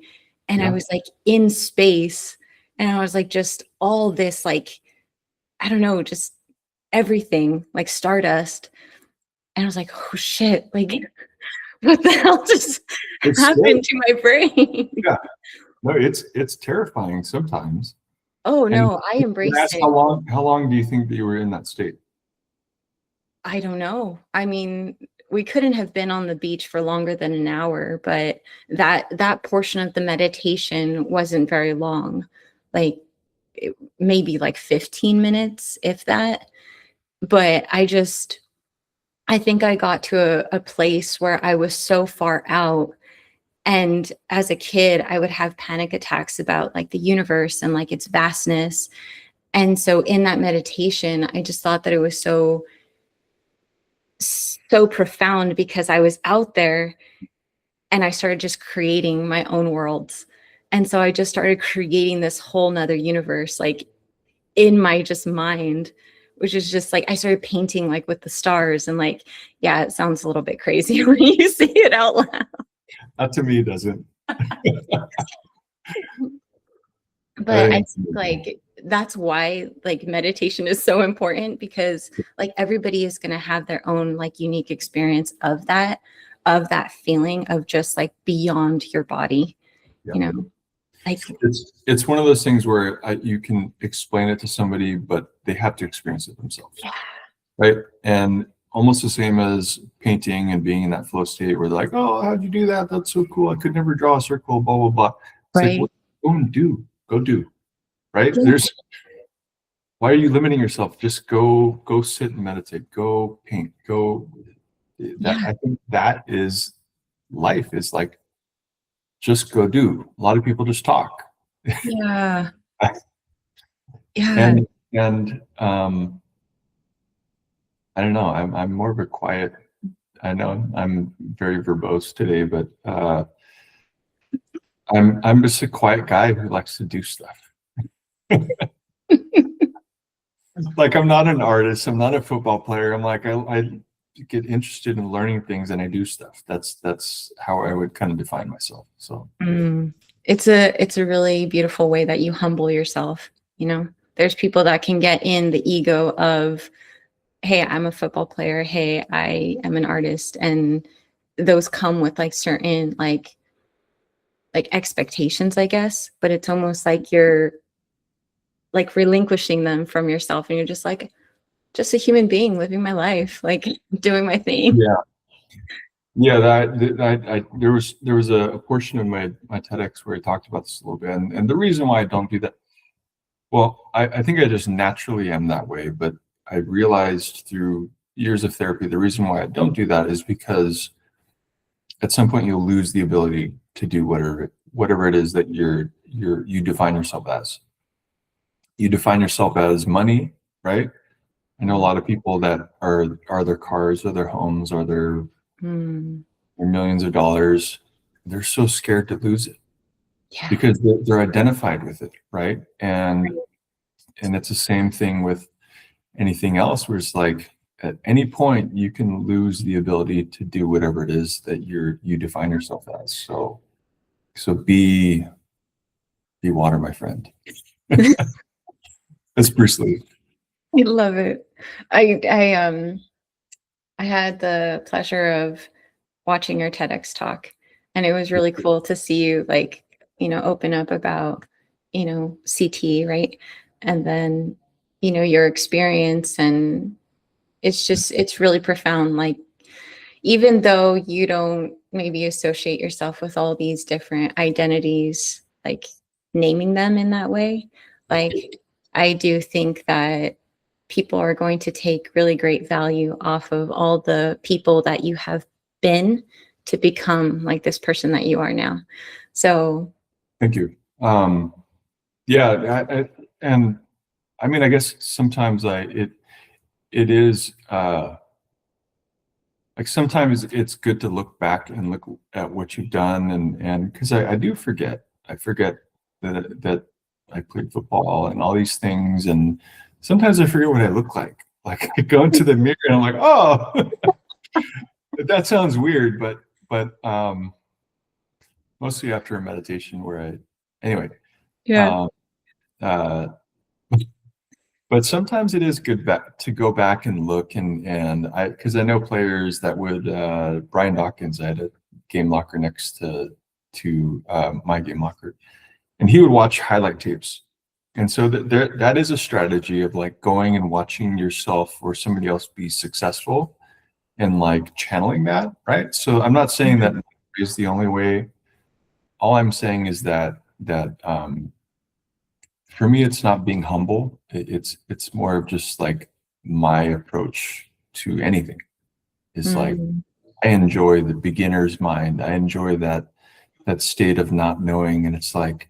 And I was like in space. And I was like, just all this, like, I don't know, just everything, like stardust. And I was like, oh shit, like, what the hell just happened to my brain? Yeah. No, it's terrifying sometimes. Oh no, I embraced it. How long do you think that you were in that state? I don't know. I mean, we couldn't have been on the beach for longer than an hour, but that portion of the meditation wasn't very long. Like maybe like 15 minutes, if that. But I think I got to a place where I was so far out. And as a kid, I would have panic attacks about like the universe and like its vastness. And so in that meditation, I just thought that it was so profound because I was out there and I started just creating my own worlds. And so I just started creating this whole nother universe, like in my just mind, which is just like, I started painting like with the stars and like, yeah, it sounds a little bit crazy when you say it out loud. To me, it doesn't. But I think like that's why like meditation is so important, because like everybody is going to have their own like unique experience of that feeling of just like beyond your body. You know, like it's one of those things where you can explain it to somebody, but they have to experience it themselves. Yeah. Right. And almost the same as painting and being in that flow state where they're like, oh, how'd you do that? That's so cool. I could never draw a circle, blah, blah, blah. It's right. like, go do. Right. Yeah. Why are you limiting yourself? Just go sit and meditate, go paint, I think that is life, is like, just go do. A lot of people just talk. Yeah. And I don't know, I'm more of a quiet, I know I'm very verbose today, but I'm just a quiet guy who likes to do stuff. Like, I'm not an artist, I'm not a football player. I'm like, I get interested in learning things and I do stuff. That's how I would kind of define myself. So Mm. It's a really beautiful way that you humble yourself, you know. There's people that can get in the ego of, hey, I'm a football player, hey, I am an artist, and those come with like certain like expectations, I guess, but it's almost like you're like relinquishing them from yourself and you're just a human being living my life, like doing my thing. yeah. Yeah, there was a portion of my TEDx where I talked about this a little bit, and the reason why I don't do that, well, I think I just naturally am that way, but I realized through years of therapy, the reason why I don't do that is because at some point you'll lose the ability to do whatever it is that you define yourself as. You define yourself as money, right? I know a lot of people that are their cars or their homes or Mm, their millions of dollars. They're so scared to lose it yeah. because they're identified with it, right? And it's the same thing with anything else, where it's like at any point you can lose the ability to do whatever it is that you define yourself as. So be water, my friend. That's Bruce Lee. I love it. I had the pleasure of watching your TEDx talk, and it was really cool to see you like, open up about, CT, right? And then, your experience, and it's really profound. Like, even though you don't maybe associate yourself with all these different identities, like naming them in that way, like I do think that people are going to take really great value off of all the people that you have been to become like this person that you are now. So, Thank you. Yeah, and I mean, I guess sometimes it is like sometimes it's good to look back and look at what you've done, and because I do forget. I forget that I played football and all these things, and sometimes I forget what I look like. Like, I go into the mirror and I'm like, oh, that sounds weird, but mostly after a meditation where anyway. yeah. Um, uh, but sometimes it is good to go back and look, and because I know players that would Brian Dawkins. I had a game locker next to my game locker, and he would watch highlight tapes, and so that is a strategy of like going and watching yourself or somebody else be successful and like channeling that, right? So I'm not saying that is the only way. All I'm saying is that for me, it's not being humble. It's more of just like my approach to anything. It's like Mm, I enjoy the beginner's mind. I enjoy that state of not knowing, and it's like,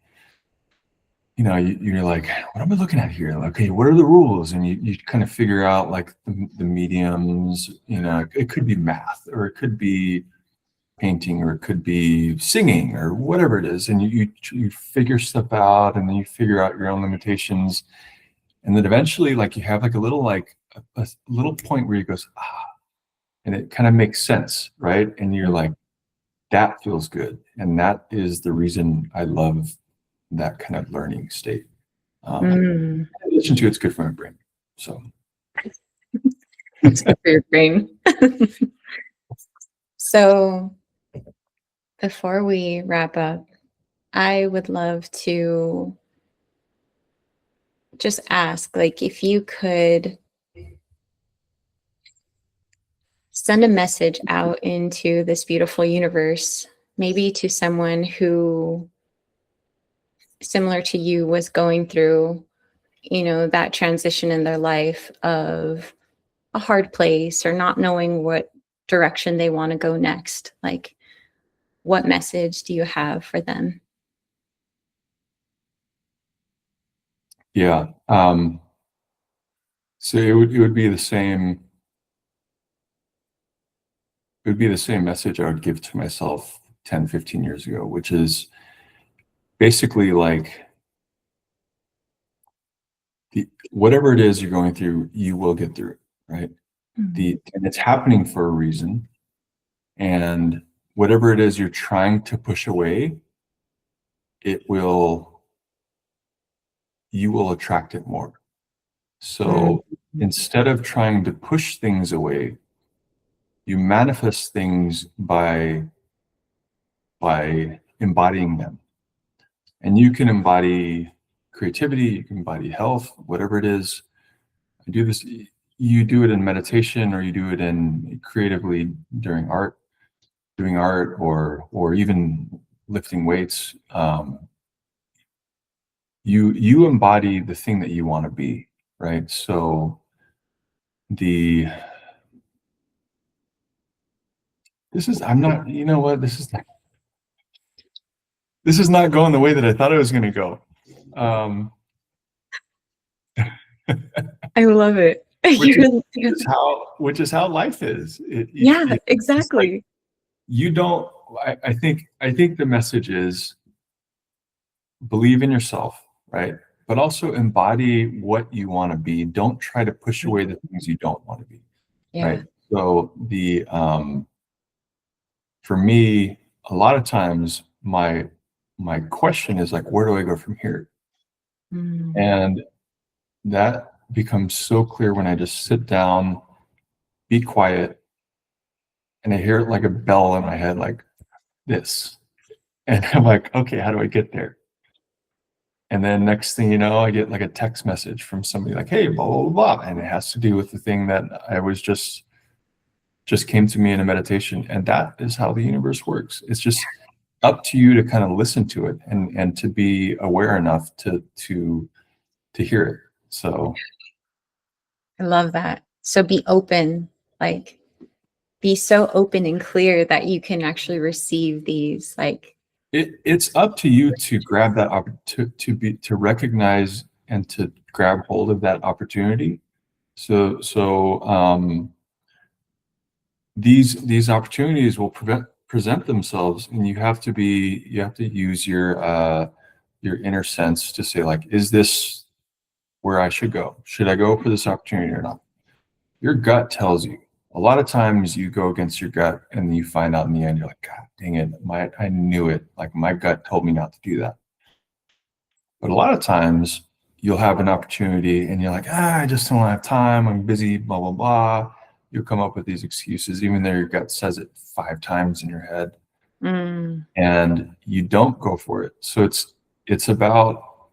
you're like, what am I looking at here? Like, okay, what are the rules? And you kind of figure out like the mediums. It could be math, or it could be painting, or it could be singing, or whatever it is, and you figure stuff out, and then you figure out your own limitations. And then eventually, like, you have like a little point where you goes, and it kind of makes sense, right? And you're like, that feels good. And that is the reason I love that kind of learning state. mm. In addition to, it's good for my brain. So It's good for your brain. So, before we wrap up, I would love to just ask, like, if you could send a message out into this beautiful universe, maybe to someone who, similar to you, was going through, that transition in their life of a hard place or not knowing what direction they want to go next. Like, what message do you have for them? yeah. So it would be the same. It would be the same message I would give to myself 10, 15 years ago, which is basically like, whatever it is you're going through, you will get through it, right? Mhm. And it's happening for a reason. And whatever it is you're trying to push away, it will, you will attract it more. Mhm. So instead of trying to push things away, you manifest things by embodying them. And you can embody creativity, you can embody health, whatever it is. I do this, you do it in meditation, or you do it in creatively during art, doing art, or even lifting weights. You embody the thing that you want to be, right? So the this is I'm not, you know what, this is not going the way that I thought it was going to go. Um, I love it. which You is really which do. is how life is. Yeah, It's like exactly. you don't. I think the message is believe in yourself, right? But also embody what you want to be. Don't try to push away the things you don't want to be, right? Yeah. So for me, a lot of times my question is like, where do I go from here? Mm. And that becomes so clear when I just sit down, be quiet, and I hear it like a bell in my head, like this. And I'm like, okay, how do I get there? And then next thing you know, I get like a text message from somebody like, hey, blah, blah, blah, blah. And it has to do with the thing that I was just came to me in a meditation. And that is how the universe works. It's just up to you to kind of listen to it and to be aware enough to hear it. So I love that. So be open, like be so open and clear that you can actually receive these like it's up to you to grab that to recognize and to grab hold of that opportunity. So these opportunities will present themselves, and you have to use your inner sense to say, like, is this where I should go? Should I go for this opportunity or not? Your gut tells you. A lot of times you go against your gut and you find out in the end, you're like, God dang it, I knew it. Like my gut told me not to do that. But a lot of times you'll have an opportunity and you're like, I just don't have time. I'm busy, blah, blah, blah. You'll come up with these excuses, even though your gut says it 5 times in your head, mm, and you don't go for it. So it's about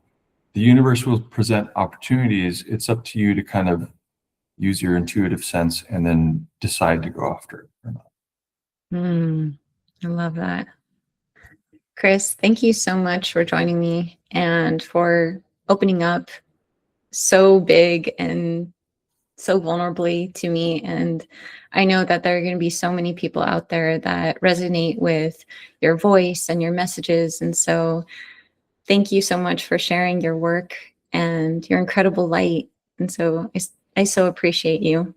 the universe will present opportunities. It's up to you to kind of use your intuitive sense and then decide to go after it or not. mm. I love that. Chris, thank you so much for joining me and for opening up so big and so vulnerably to me. And I know that there are going to be so many people out there that resonate with your voice and your messages. And so thank you so much for sharing your work and your incredible light. And so I so appreciate you.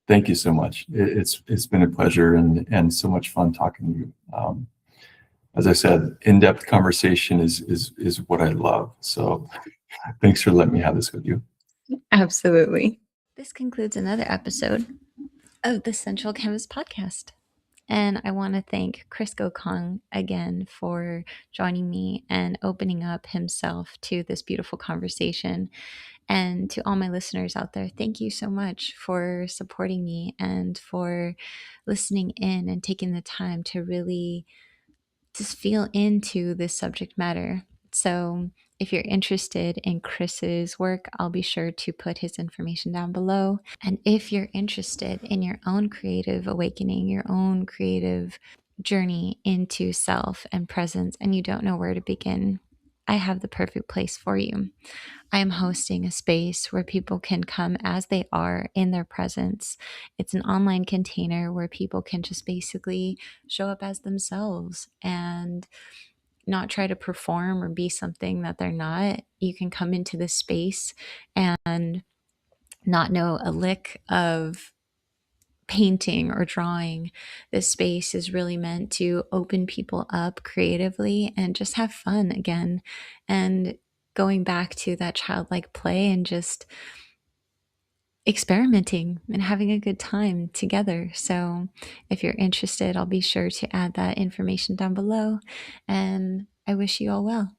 Thank you so much. It's been a pleasure and so much fun talking to you. As I said, in-depth conversation is what I love. So thanks for letting me have this with you. Absolutely. This concludes another episode of the Sensual Canvas podcast. And I want to thank Chris Gocong again for joining me and opening up himself to this beautiful conversation. And to all my listeners out there, thank you so much for supporting me and for listening in and taking the time to really just feel into this subject matter. So, if you're interested in Chris's work, I'll be sure to put his information down below. And if you're interested in your own creative awakening, your own creative journey into self and presence, and you don't know where to begin, I have the perfect place for you. I am hosting a space where people can come as they are in their presence. It's an online container where people can just basically show up as themselves and not try to perform or be something that they're not. You can come into this space and not know a lick of painting or drawing. This space is really meant to open people up creatively and just have fun again. And going back to that childlike play and just experimenting and having a good time together. So if you're interested, I'll be sure to add that information down below, and I wish you all well.